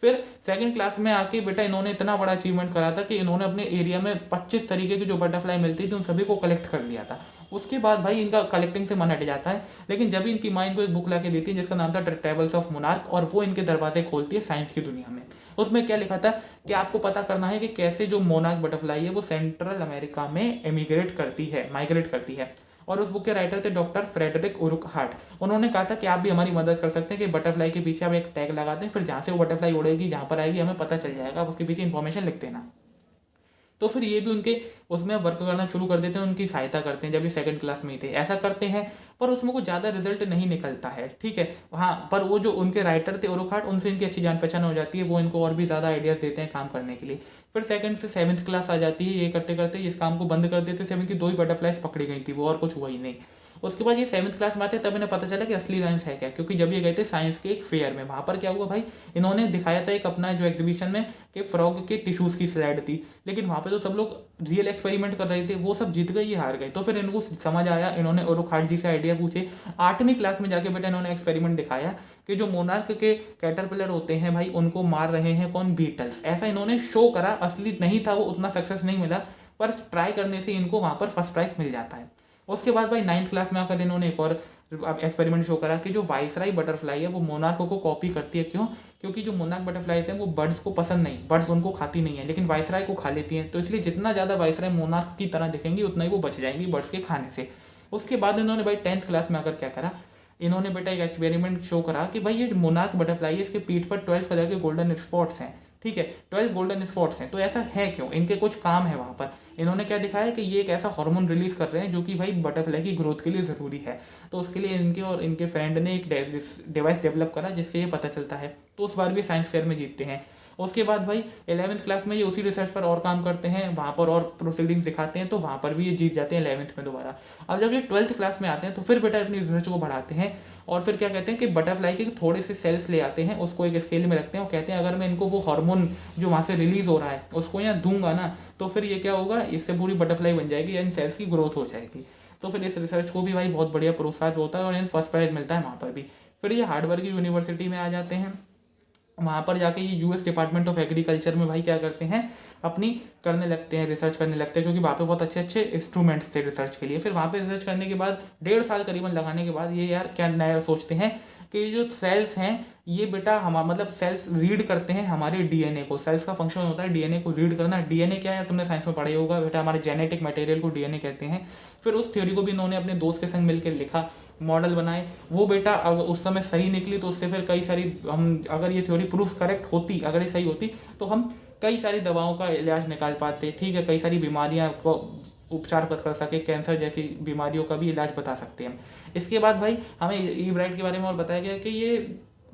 फिर सेकंड क्लास में आके बेटा इन्होंने इतना बड़ा अचीवमेंट करा था कि इन्होंने अपने एरिया में 25 तरीके की जो बटरफ्लाई मिलती थी उन सभी को कलेक्ट कर लिया था। उसके बाद भाई इनका कलेक्टिंग से मन हट जाता है, लेकिन जब इनकी माँ इनको एक बुक ला के देती है जिसका नाम था टेबल्स ऑफ मोनार्क, और वो इनके दरवाजे खोलती है साइंस की दुनिया में। उसमें क्या लिखा था कि आपको पता करना है कि कैसे जो मोनार्क बटरफ्लाई है वो सेंट्रल अमेरिका में माइग्रेट करती है। और उस बुक के राइटर थे डॉक्टर फ्रेडरिक उरुकहार्ट। उन्होंने कहा था कि आप भी हमारी मदद कर सकते हैं कि बटरफ्लाई के पीछे आप एक टैग लगा दें, फिर जहाँ से वो बटरफ्लाई उड़ेगी जहाँ पर आएगी हमें पता चल जाएगा, उसके पीछे इन्फॉर्मेशन लिख देना। तो फिर ये भी उनके उसमें वर्क करना शुरू कर देते हैं, उनकी सहायता करते हैं जब ये सेकंड क्लास में ही थे। ऐसा करते हैं पर उसमें कुछ ज़्यादा रिजल्ट नहीं निकलता है, ठीक है। हाँ, पर वो जो उनके राइटर थे उरुकहार्ट, उनसे इनकी अच्छी जान पहचान हो जाती है, वो इनको और भी ज़्यादा आइडियाज़ देते हैं काम करने के लिए। फिर सेकंड से 7th क्लास आ जाती है, ये करते करते इस काम को बंद कर देते। 7th की 2 ही बटरफ्लाइज पकड़ी गई थी, वो और कुछ हुआ ही नहीं। उसके बाद ये 7th क्लास में आते तब इन्हें पता चला कि असली साइंस है क्या, क्योंकि जब ये गए थे साइंस के एक फेयर में, वहाँ पर क्या हुआ भाई, इन्होंने दिखाया था एक अपना जो एग्जीबिशन में कि फ्रॉग के टिश्यूज़ की स्लाइड थी, लेकिन वहाँ पे तो सब लोग रियल एक्सपेरिमेंट कर रहे थे, वो सब जीत गए, ये हार गए। तो फिर इनको समझ आया, इन्होंने उरुकहार्ट जी से आइडिया पूछे। 8वीं क्लास में जाके बेटा इन्होंने एक्सपेरिमेंट दिखाया कि जो मोनार्क के कैटरपिलर होते हैं भाई उनको मार रहे हैं कौन, बीटल्स। ऐसा इन्होंने शो करा, असली नहीं था वो, उतना सक्सेस नहीं मिला, पर ट्राई करने से इनको वहाँ पर फर्स्ट प्राइज मिल जाता है। उसके बाद भाई 9th क्लास में आकर इन्होंने एक और एक्सपेरिमेंट शो करा कि जो वाइसराय बटरफ्लाई है वो मोनार्क को कॉपी करती है। क्यों? क्योंकि जो मोनार्क बटरफ्लाइज हैं वो बर्ड्स को पसंद नहीं, बर्ड्स उनको खाती नहीं है, लेकिन वाइसराय को खा लेती हैं। तो इसलिए जितना ज़्यादा वाइसराय मोनार्क की तरह दिखेंगी उतना ही वो बच जाएंगी बर्ड्स के खाने से। उसके बाद इन्होंने भाई 10th क्लास में आकर क्या करा, इन्होंने बेटा एक एक्सपेरिमेंट शो करा कि भाई ये मोनार्क बटरफ्लाई है, इसके पीठ पर 12 कलर के गोल्डन स्पॉट्स हैं, ठीक है, 12 गोल्डन स्पॉट्स हैं। तो ऐसा है क्यों? इनके कुछ काम है वहाँ पर। इन्होंने क्या दिखाया कि ये एक ऐसा हार्मोन रिलीज कर रहे हैं जो कि भाई बटरफ्लाई की ग्रोथ के लिए ज़रूरी है। तो उसके लिए इनके और इनके फ्रेंड ने एक डिवाइस डेवलप करा जिससे ये पता चलता है। तो उस बार भी साइंस फेयर में जीतते हैं। उसके बाद भाई 11th क्लास में ये उसी रिसर्च पर और काम करते हैं, वहाँ पर और प्रोसीडिंग्स दिखाते हैं, तो वहाँ पर भी ये जीत जाते हैं 11th में दोबारा। अब जब ये 12th क्लास में आते हैं तो फिर बेटा अपनी रिसर्च को बढ़ाते हैं और फिर क्या कहते हैं कि बटरफ्लाई के थोड़े से सेल्स ले आते हैं, उसको एक स्केल में रखते हैं और कहते हैं अगर मैं इनको वो हार्मोन जो वहाँ से रिलीज हो रहा है उसको यहाँ दूंगा ना, तो फिर ये क्या होगा, इससे पूरी बटरफ्लाई बन जाएगी या इन सेल्स की ग्रोथ हो जाएगी। तो फिर इस रिसर्च को भी भाई बहुत बढ़िया प्रोत्साहन होता है और इन्हें फर्स्ट प्राइज मिलता है वहाँ पर भी। फिर ये हार्वर्ड यूनिवर्सिटी में आ जाते हैं। वहाँ पर जाके ये यूएस डिपार्टमेंट ऑफ एग्रीकल्चर में भाई क्या करते हैं, अपनी करने लगते हैं, रिसर्च करने लगते हैं, क्योंकि वहाँ पे बहुत अच्छे अच्छे इंस्ट्रूमेंट्स थे रिसर्च के लिए। फिर वहाँ पे रिसर्च करने के बाद 1.5 साल करीबन लगाने के बाद ये यार क्या नया सोचते हैं कि जो सेल्स हैं ये बेटा हमारा मतलब सेल्स रीड करते हैं हमारे डीएनए को। सेल्स का फंक्शन होता है डीएनए को रीड करना। डीएनए क्या है, तुमने साइंस में पढ़ा ही होगा बेटा, हमारे जेनेटिक मटेरियल को डीएनए कहते हैं। फिर उस थ्योरी को भी इन्होंने अपने दोस्त के संग मिलकर लिखा, मॉडल बनाए। वो बेटा अगर उस समय सही निकली तो उससे फिर कई सारी हम अगर ये थ्योरी प्रूफ करेक्ट होती, अगर ये सही होती तो हम कई सारी दवाओं का इलाज निकाल पाते, ठीक है, कई सारी बीमारियां को उपचार कर सके, कैंसर जैसी बीमारियों का भी इलाज बता सकते हैं। इसके बाद भाई हमें ई ब्राइट के बारे में और बताया गया कि ये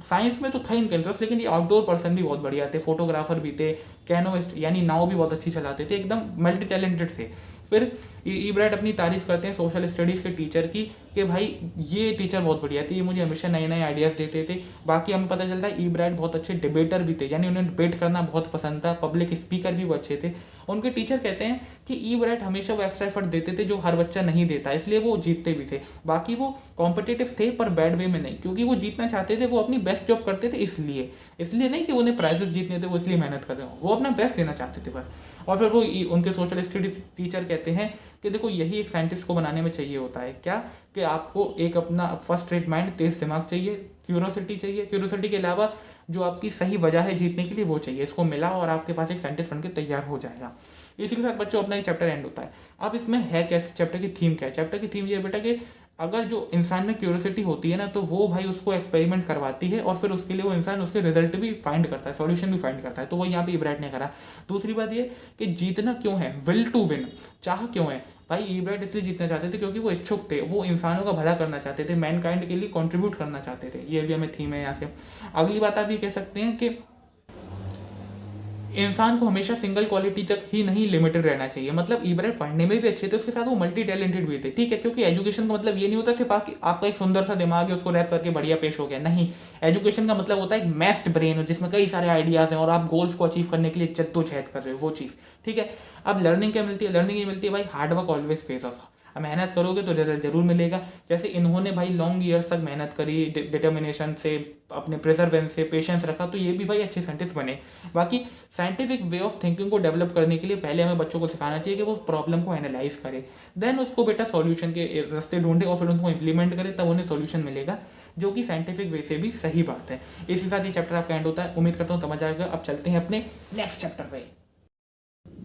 साइंस में तो था इनका इंटरेस्ट, लेकिन ये आउटडोर पर्सन भी बहुत बढ़िया थे, फोटोग्राफर भी थे, कैनोइस्ट यानी नाव भी बहुत अच्छी चलाते थे, एकदम मल्टी टैलेंटेड थे। फिर ई ब्राइट अपनी तारीफ करते हैं सोशल स्टडीज़ के टीचर की कि भाई ये टीचर बहुत बढ़िया थे, ये मुझे हमेशा नए नए आइडियाज़ देते थे। बाकी हमें पता चलता है ई ब्राइट बहुत अच्छे डिबेटर भी थे, यानी उन्हें डिबेट करना बहुत पसंद था, पब्लिक स्पीकर भी वो अच्छे थे। उनके टीचर कहते हैं कि ई ब्राइट हमेशा वो एक्स्ट्रा एफर्ट देते थे जो हर बच्चा नहीं देता, इसलिए वो जीतते भी थे। बाकी वो कॉम्पिटिटिव थे पर बैड वे में नहीं, क्योंकि वो जीतना चाहते थे, वो अपनी बेस्ट जॉब करते थे, इसलिए नहीं कि उन्हें प्राइजेस जीतने थे वो इसलिए मेहनत कर रहे हो, वो अपना बेस्ट देना चाहते थे बस। और फिर वो उनके सोशल स्टडीज टीचर कहते हैं कि देखो यही एक साइंटिस्ट को बनाने में चाहिए होता है, क्या कि आपको एक अपना फर्स्ट रेट माइंड, तेज दिमाग चाहिए, क्यूरोसिटी चाहिए, क्यूरोसिटी के अलावा जो आपकी सही वजह है जीतने के लिए वो चाहिए। इसको मिला और आपके पास एक साइंटिस्ट बन के तैयार हो जाएगा। इसी के साथ बच्चों अपना एक चैप्टर एंड होता है। अब इसमें है कैसे, चैप्टर की थीम क्या है? चैप्टर की थीम ये है बेटा कि अगर जो इंसान में क्यूरियोसिटी होती है ना, तो वो भाई उसको एक्सपेरिमेंट करवाती है और फिर उसके लिए वो इंसान उसके रिजल्ट भी फाइंड करता है, सॉल्यूशन भी फाइंड करता है। तो वो यहाँ पे इब्राइट ने करा। दूसरी बात ये कि जीतना क्यों है, विल टू विन, चाह क्यों है भाई। इब्राइट इसलिए जीतना चाहते थे क्योंकि वो इच्छुक थे, वो इंसानों का भला करना चाहते थे, मैनकाइंड के लिए कंट्रीब्यूट करना चाहते थे। ये भी हमें थीम है यहाँ से। अगली बात आप ये कह सकते हैं कि इंसान को हमेशा सिंगल क्वालिटी तक ही नहीं लिमिटेड रहना चाहिए। मतलब इब्राहिम पढ़ने में भी अच्छे थे, उसके साथ वो मल्टी टैलेंटेड भी थे, ठीक है। क्योंकि एजुकेशन का मतलब ये नहीं होता सिर्फ आपका एक सुंदर सा दिमाग है, उसको रैप करके बढ़िया पेश हो गया, नहीं। एजुकेशन का मतलब होता है एक मैस्ड ब्रेन हो जिसमें कई सारे आइडियाज हैं और आप गोल्स को अचीव करने के लिए जद्दोजहद कर रहे हो, वो चीज़, ठीक है। अब लर्निंग क्या मिलती है, लर्निंग ये मिलती है भाई, hard work always page of. मेहनत करोगे तो रिजल्ट जरूर मिलेगा। जैसे इन्होंने भाई लॉन्ग ईयर्स तक मेहनत करी, डिटर्मिनेशन से, अपने प्रेजरवेंस से, पेशेंस रखा, तो ये भी भाई अच्छे साइंटिस्ट बने। बाकी साइंटिफिक वे ऑफ थिंकिंग को डेवलप करने के लिए पहले हमें बच्चों को सिखाना चाहिए कि वो प्रॉब्लम को एनालाइज करे, देन उसको बेटा सॉल्यूशन के रास्ते ढूंढे और फिर उनको इंप्लीमेंट करे, तब उन्हें सॉल्यूशन मिलेगा, जो कि साइंटिफिक वे से भी सही बात है। इसी साथ ये चैप्टर आपका एंड होता है। उम्मीद करता हूँ समझ आएगा। अब चलते हैं अपने नेक्स्ट चैप्टर पे।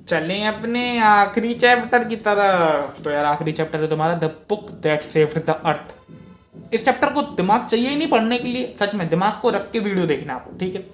चलें अपने आखिरी चैप्टर की तरफ। तो यार आखिरी चैप्टर है तुम्हारा the book that saved the earth. इस चैप्टर को दिमाग चाहिए ही नहीं पढ़ने के लिए, सच में दिमाग को रख के वीडियो देखना आपको, ठीक है।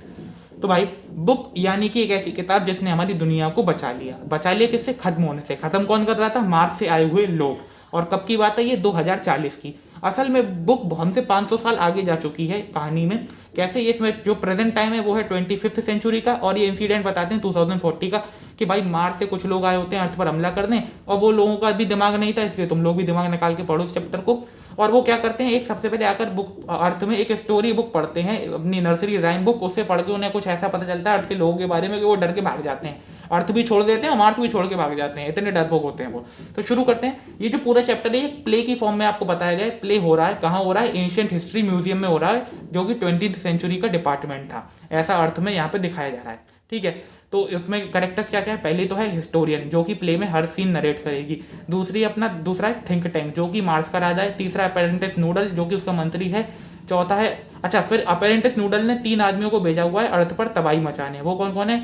तो भाई बुक यानी कि एक ऐसी किताब जिसने हमारी दुनिया को बचा लिया। बचा लिया किससे, खत्म होने से। खत्म कौन कर रहा था, मार्स से आए हुए लोग। और कब की बात है ये, 2040 की। असल में बुक हमसे 500 साल आगे जा चुकी है कहानी में। कैसे, ये इसमें जो प्रेजेंट टाइम है वो है 25th सेंचुरी का, और ये इंसिडेंट बताते हैं 2040 का, कि भाई मार्स से कुछ लोग आए होते हैं अर्थ पर हमला करने, और वो लोगों का भी दिमाग नहीं था, इसलिए तुम लोग भी दिमाग निकाल के पढ़ो इस चैप्टर को। और वो क्या करते हैं, एक सबसे पहले आकर बुक अर्थ में एक स्टोरी बुक पढ़ते हैं, अपनी नर्सरी राइम बुक। उससे पढ़ के उन्हें कुछ ऐसा पता चलता है अर्थ के लोगों के बारे में कि वो डर के भाग जाते हैं, अर्थ भी छोड़ देते हैं और मार्स भी छोड़ के भाग जाते हैं, इतने डरपोक होते हैं वो। तो शुरू करते हैं। ये जो पूरा चैप्टर है ये प्ले की फॉर्म में आपको बताया गया है। प्ले हो रहा है, कहाँ हो रहा है, एंशिएंट हिस्ट्री म्यूजियम में हो रहा है, जो कि 20th सेंचुरी का डिपार्टमेंट था, ऐसा अर्थ में यहाँ पे दिखाया जा रहा है, ठीक है। तो इसमें करेक्टर्स क्या क्या है, पहले तो है हिस्टोरियन जो कि प्ले में हर सीन नरेट करेगी। दूसरा है थिंक टैंक जो कि मार्स का राजा है। तीसरा अपेरेंटिस नूडल जो कि उसका मंत्री है। चौथा है, अच्छा फिर अपेरेंटिस नूडल ने 3 आदमियों को भेजा हुआ है अर्थ पर तबाही मचाने। वो कौन कौन है,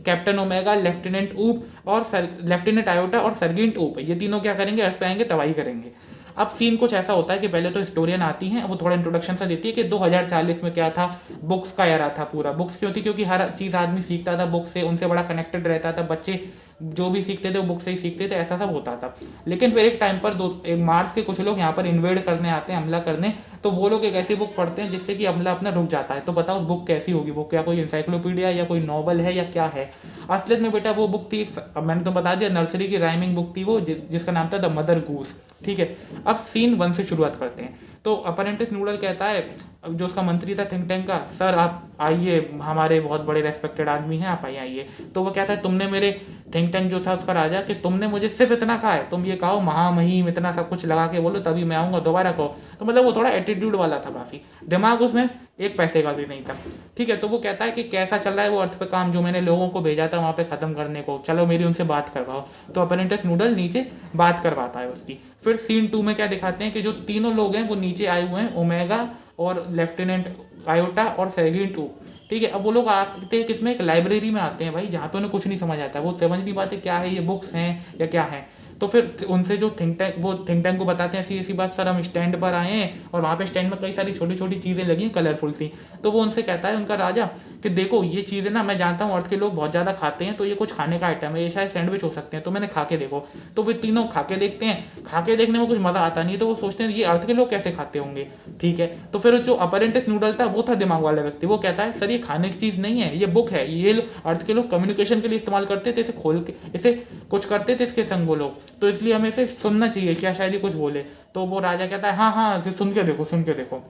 कैप्टन ओमेगा, लेफ्टिनेंट ऊप और लेफ्टिनेंट आयोटा और सर्जेंट ऊप। ये तीनों क्या करेंगे, अर्थ पे आएंगे, तबाही करेंगे। अब सीन कुछ ऐसा होता है कि पहले तो हिस्टोरियन आती हैं, वो थोड़ा इंट्रोडक्शन सा देती है कि 2040 में क्या था। बुक्स का एरा था पूरा। बुक्स क्यों थी, क्योंकि हर चीज़ आदमी सीखता था बुक से, उनसे बड़ा कनेक्टेड रहता था। बच्चे जो भी सीखते थे वो बुक से ही सीखते थे, ऐसा सब होता था। लेकिन फिर एक टाइम पर मार्स के कुछ लोग यहाँ पर इन्वेड करने आते हैं, हमला करने। तो वो लोग एक ऐसी बुक पढ़ते हैं जिससे कि हमला अपना रुक जाता है। तो बताओ बुक कैसी होगी, वो क्या कोई इंसाइक्लोपीडिया या कोई नॉवल है या क्या है। असलियत में बेटा वो बुक थी, मैंने तो बता दिया, नर्सरी की राइमिंग बुक थी वो, जिसका नाम था द मदर गूस, ठीक है। अब सीन 1 से शुरुआत करते हैं। तो अपेरेंटिस नूडल कहता है, जो उसका मंत्री था थिंक टैंक का, सर आप आइए, हमारे बहुत बड़े रेस्पेक्टेड आदमी हैं, आप आइए। तो वो कहता है, तुमने मेरे थिंक टैंक जो था उसका राजा, कि तुमने मुझे सिर्फ इतना कहा है, तुम ये कहो महामहिम, इतना सब कुछ लगा के बोलो तभी मैं आऊँगा, दोबारा कहो। तो मतलब वो थोड़ा एटीट्यूड वाला था काफ़ी, दिमाग उसमें एक पैसे का भी नहीं था, ठीक है। तो वो कहता है कि कैसा चल रहा है वो अर्थ पे काम, जो मैंने लोगों को भेजा था वहाँ पे खत्म करने को, चलो मेरी उनसे बात करवाओ। तो अपेरेंटिस नूडल नीचे बात करवाता है उसकी। फिर सीन 2 में क्या दिखाते हैं कि जो तीनों लोग हैं वो नीचे आए हुए हैं, ओमेगा और लेफ्टिनेंट आयोटा और सर्जेंट ऊप, ठीक है। अब वो लोग आते हैं किसमें, एक लाइब्रेरी में आते हैं भाई, जहाँ पे उन्हें कुछ नहीं समझ आता, वो समझ नहीं पाते क्या है ये, बुक्स हैं या क्या है। तो फिर उनसे जो थिंक टैंक को बताते हैं ऐसी ऐसी बात, सर हम स्टैंड पर आए हैं और वहाँ पे स्टैंड में कई सारी छोटी छोटी चीज़ें लगी हैं कलरफुल सी। तो वो उनसे कहता है उनका राजा कि देखो ये चीज़ें ना मैं जानता हूँ अर्थ के लोग बहुत ज़्यादा खाते हैं, तो ये कुछ खाने का आइटम है, ये शायद सैंडविच हो सकते हैं, तो मैंने खा के देखो। तो वे तीनों खा के देखते हैं, खा के देखने में कुछ मज़ा आता नहीं है, तो वो सोचते हैं ये अर्थ के लोग कैसे खाते होंगे, ठीक है। तो फिर जो अपेरेंटिस नूडल था वो था दिमाग वाला व्यक्ति, वो कहता है सर ये खाने की चीज़ नहीं है, ये बुक है, ये अर्थ के लोग कम्युनिकेशन के लिए इस्तेमाल करते थे, इसे खोल के इसे कुछ करते थे इसके संग वो लोग, तो इसलिए हमें इसे सुनना चाहिए, क्या शायद ही कुछ बोले। तो वो राजा कहता है हाँ हाँ सुन के देखो, सुन के देखो।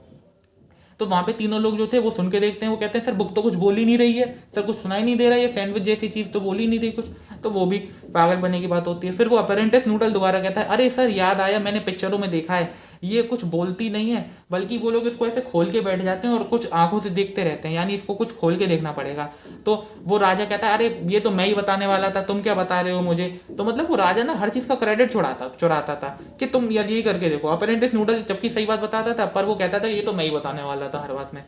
तो वहाँ पे तीनों लोग जो थे वो सुन के देखते हैं, वो कहते हैं सर बुक तो कुछ बोल ही नहीं रही है, सर कुछ सुनाई नहीं दे रहा है, ये सैंडविच जैसी चीज़ तो बोल ही नहीं रही कुछ। तो वो भी पागल बनने की बात होती है। फिर वो अपेरेंटिस नूडल दोबारा कहता है, अरे सर याद आया, मैंने पिक्चरों में देखा है, ये कुछ बोलती नहीं है, बल्कि वो लोग इसको ऐसे खोल के बैठ जाते हैं और कुछ आंखों से देखते रहते हैं, यानी इसको कुछ खोल के देखना पड़ेगा। तो वो राजा कहता है अरे ये तो मैं ही बताने वाला था, तुम क्या बता रहे हो मुझे। तो मतलब वो राजा ना हर चीज़ का क्रेडिट चुराता था कि तुम यार ये करके देखो। अपेरेंटिस नूडल जबकि सही बात बताता था, पर वो कहता था ये तो मैं ही बताने वाला था हर बात में।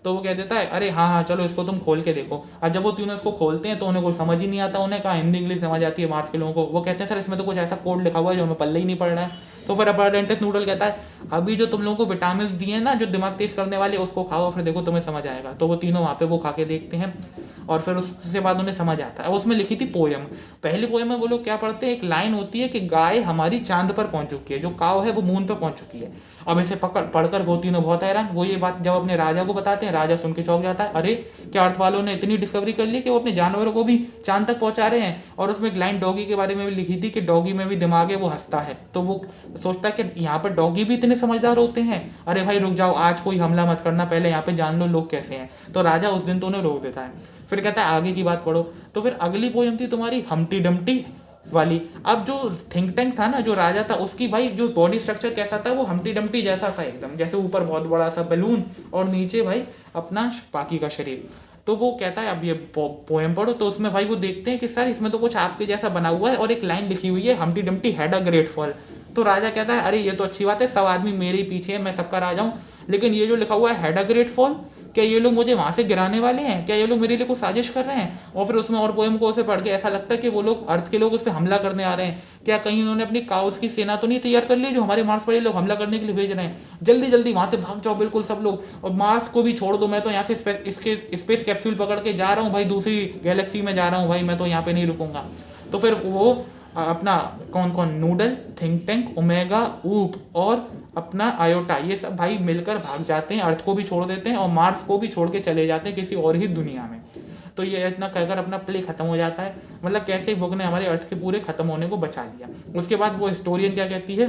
तो वो कह देता है अरे हाँ हाँ चलो इसको तुम खोल के देखो। और जब वो तीनों इसको खोलते हैं तो उन्हें कोई समझ ही नहीं आता, उन्हें कहा हिंदी इंग्लिश समझ आती है मार्स के लोगों को। वो कहते हैं सर इसमें तो कुछ ऐसा कोड लिखा हुआ है जो हमें पल्ले ही नहीं पड़ रहा है। तो फिर अपार्डेंटिस नूडल कहता है अभी जो तुम लोगों को विटामिन दिए ना जो दिमाग तेज करने वाले, उसको खाओ, फिर देखो तुम्हें समझ आएगा। तो वो तीनों वहाँ पे वो खा के देखते हैं और फिर उसके बाद उन्हें समझ आता है। उसमें लिखी थी पोयम, पहली पोयम में वो लोग क्या पढ़ते हैं, एक लाइन होती है कि गाय हमारी चांद पर पहुंच चुकी है, जो काव है वो मून पर पहुंच चुकी है। अब इसे पढ़कर वो तीनों बहुत हैरान, वो ये बात जब अपने राजा को बताते हैं, राजा सुन के चौंक जाता है, अरे क्या अर्थ वालों ने इतनी डिस्कवरी कर ली कि वो अपने जानवरों को भी चांद तक पहुंचा रहे हैं। और उसमें एक लाइन डॉगी के बारे में भी लिखी थी कि डॉगी में भी दिमाग है, वो हंसता है। तो वो सोचता है कि यहाँ पर डॉगी भी इतने समझदार होते हैं, अरे भाई रुक जाओ, आज कोई हमला मत करना, पहले यहाँ पे जान लो लोग कैसे हैं। तो राजा उस दिन तो उन्हें रोक देता है। फिर कहता है आगे की बात पढ़ो। तो फिर अगली पोयम थी तुम्हारी हम्टी डम्टी वाली। अब जो थिंक टैंक था ना, जो राजा था, उसकी भाई जो बॉडी स्ट्रक्चर कैसा था, वो हम्टी डम्टी जैसा था एकदम, जैसे ऊपर बहुत बड़ा सा बैलून और नीचे भाई अपना बाकी का शरीर। तो वो कहता है अब ये पोएम पढ़ो। तो उसमें भाई वो देखते हैं कि सर इसमें तो कुछ आपके जैसा बना हुआ है और एक लाइन लिखी हुई है Humpty Dumpty had a great fall. तो राजा कहता है अरे ये तो अच्छी बात है, सब आदमी मेरे ही पीछे है, मैं सबका राजा हूँ, लेकिन ये जो लिखा हुआ है हैड अ ग्रेट फॉल, क्या ये लोग मुझे वहां से गिराने वाले हैं, क्या ये लोग मेरे लिए कुछ साजिश कर रहे हैं। और फिर उसमें और पोएम को उसे पढ़ के ऐसा लगता है कि वो लोग अर्थ के लोग उस पर हमला करने आ रहे हैं, क्या कहीं उन्होंने अपनी काउस की सेना तो नहीं तैयार कर ली जो हमारे मार्स पर ये लोग हमला करने के लिए भेज रहे हैं, जल्दी जल्दी वहां से भाग जाओ बिल्कुल सब लोग, और मार्स को भी छोड़ दो, मैं तो यहाँ से इसके स्पेस कैप्सूल पकड़ के जा रहा हूँ भाई, दूसरी गैलेक्सी में जा रहा हूँ भाई, मैं तो यहाँ पे नहीं रुकूंगा। तो फिर वो अपना कौन कौन, नूडल, थिंक टैंक, ओमेगा, ऊप और अपना आयोटा, ये सब भाई मिलकर भाग जाते हैं, अर्थ को भी छोड़ देते हैं और मार्स को भी छोड़ के चले जाते हैं किसी और ही दुनिया में। तो ये इतना कहकर अपना प्ले खत्म हो जाता है। मतलब कैसे बुक ने हमारे अर्थ के पूरे खत्म होने को बचा लिया। उसके बाद वो हिस्टोरियन क्या कहती है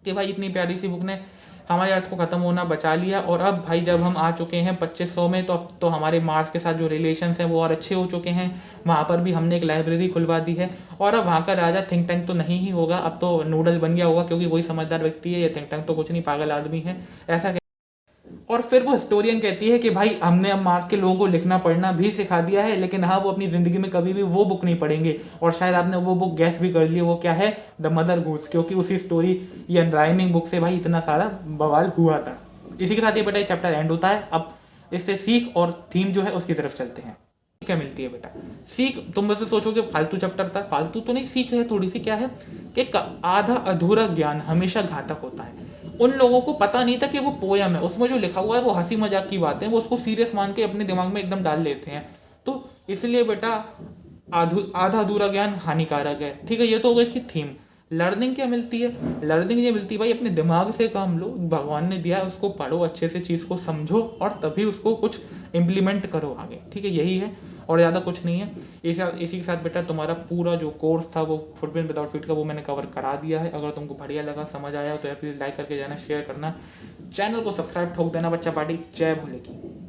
कि भाई इतनी प्यारी सी बुक ने हमारे अर्थ को खत्म होना बचा लिया, और अब भाई जब हम आ चुके हैं 2500 में, तो अब तो हमारे मार्स के साथ जो रिलेशंस हैं वो और अच्छे हो चुके हैं, वहाँ पर भी हमने एक लाइब्रेरी खुलवा दी है, और अब वहाँ का राजा थिंक टैंक तो नहीं ही होगा, अब तो नूडल बन गया होगा, क्योंकि वही समझदार व्यक्ति है, ये थिंक टैंक तो कुछ नहीं, पागल आदमी है ऐसा। और फिर वो हिस्टोरियन कहती है कि भाई हमने अब मार्स के लोगों को लिखना पढ़ना भी सिखा दिया है, लेकिन हाँ वो अपनी जिंदगी में कभी भी वो बुक नहीं पढ़ेंगे, और शायद आपने वो बुक गैस भी कर ली, वो क्या है, द मदर गूस, क्योंकि उसी स्टोरी या राइमिंग बुक से भाई इतना सारा बवाल हुआ था। इसी के साथ ये बेटा चैप्टर एंड होता है। अब इससे सीख और थीम जो है उसकी तरफ चलते हैं। क्या मिलती है बेटा सीख? तुम वैसे सोचोगे फालतू चैप्टर था, फालतू तो नहीं, सीख है थोड़ी सी, क्या है कि आधा अधूरा ज्ञान हमेशा घातक होता है। उन लोगों को पता नहीं था कि वो पोयम है, उसमें जो लिखा हुआ है वो हंसी मजाक की बातें, वो उसको सीरियस मान के अपने दिमाग में एकदम डाल लेते हैं। तो इसलिए बेटा आधा अधूरा ज्ञान हानिकारक है। ठीक है, ये तो होगा इसकी थीम। लर्निंग क्या मिलती है? लर्निंग ये मिलती है भाई अपने दिमाग से काम लो, भगवान ने दिया है उसको पढ़ो, अच्छे से चीज़ को समझो और तभी उसको कुछ इम्प्लीमेंट करो आगे। ठीक है, यही है और ज़्यादा कुछ नहीं है। इसी के साथ बेटा तुम्हारा पूरा जो कोर्स था वो फुटप्रिंट विदाउट फीट का वो मैंने कवर करा दिया है। अगर तुमको बढ़िया लगा, समझ आया तो प्लीज़ लाइक करके जाना, शेयर करना, चैनल को सब्सक्राइब ठोक देना बच्चा पार्टी। जय भोले की।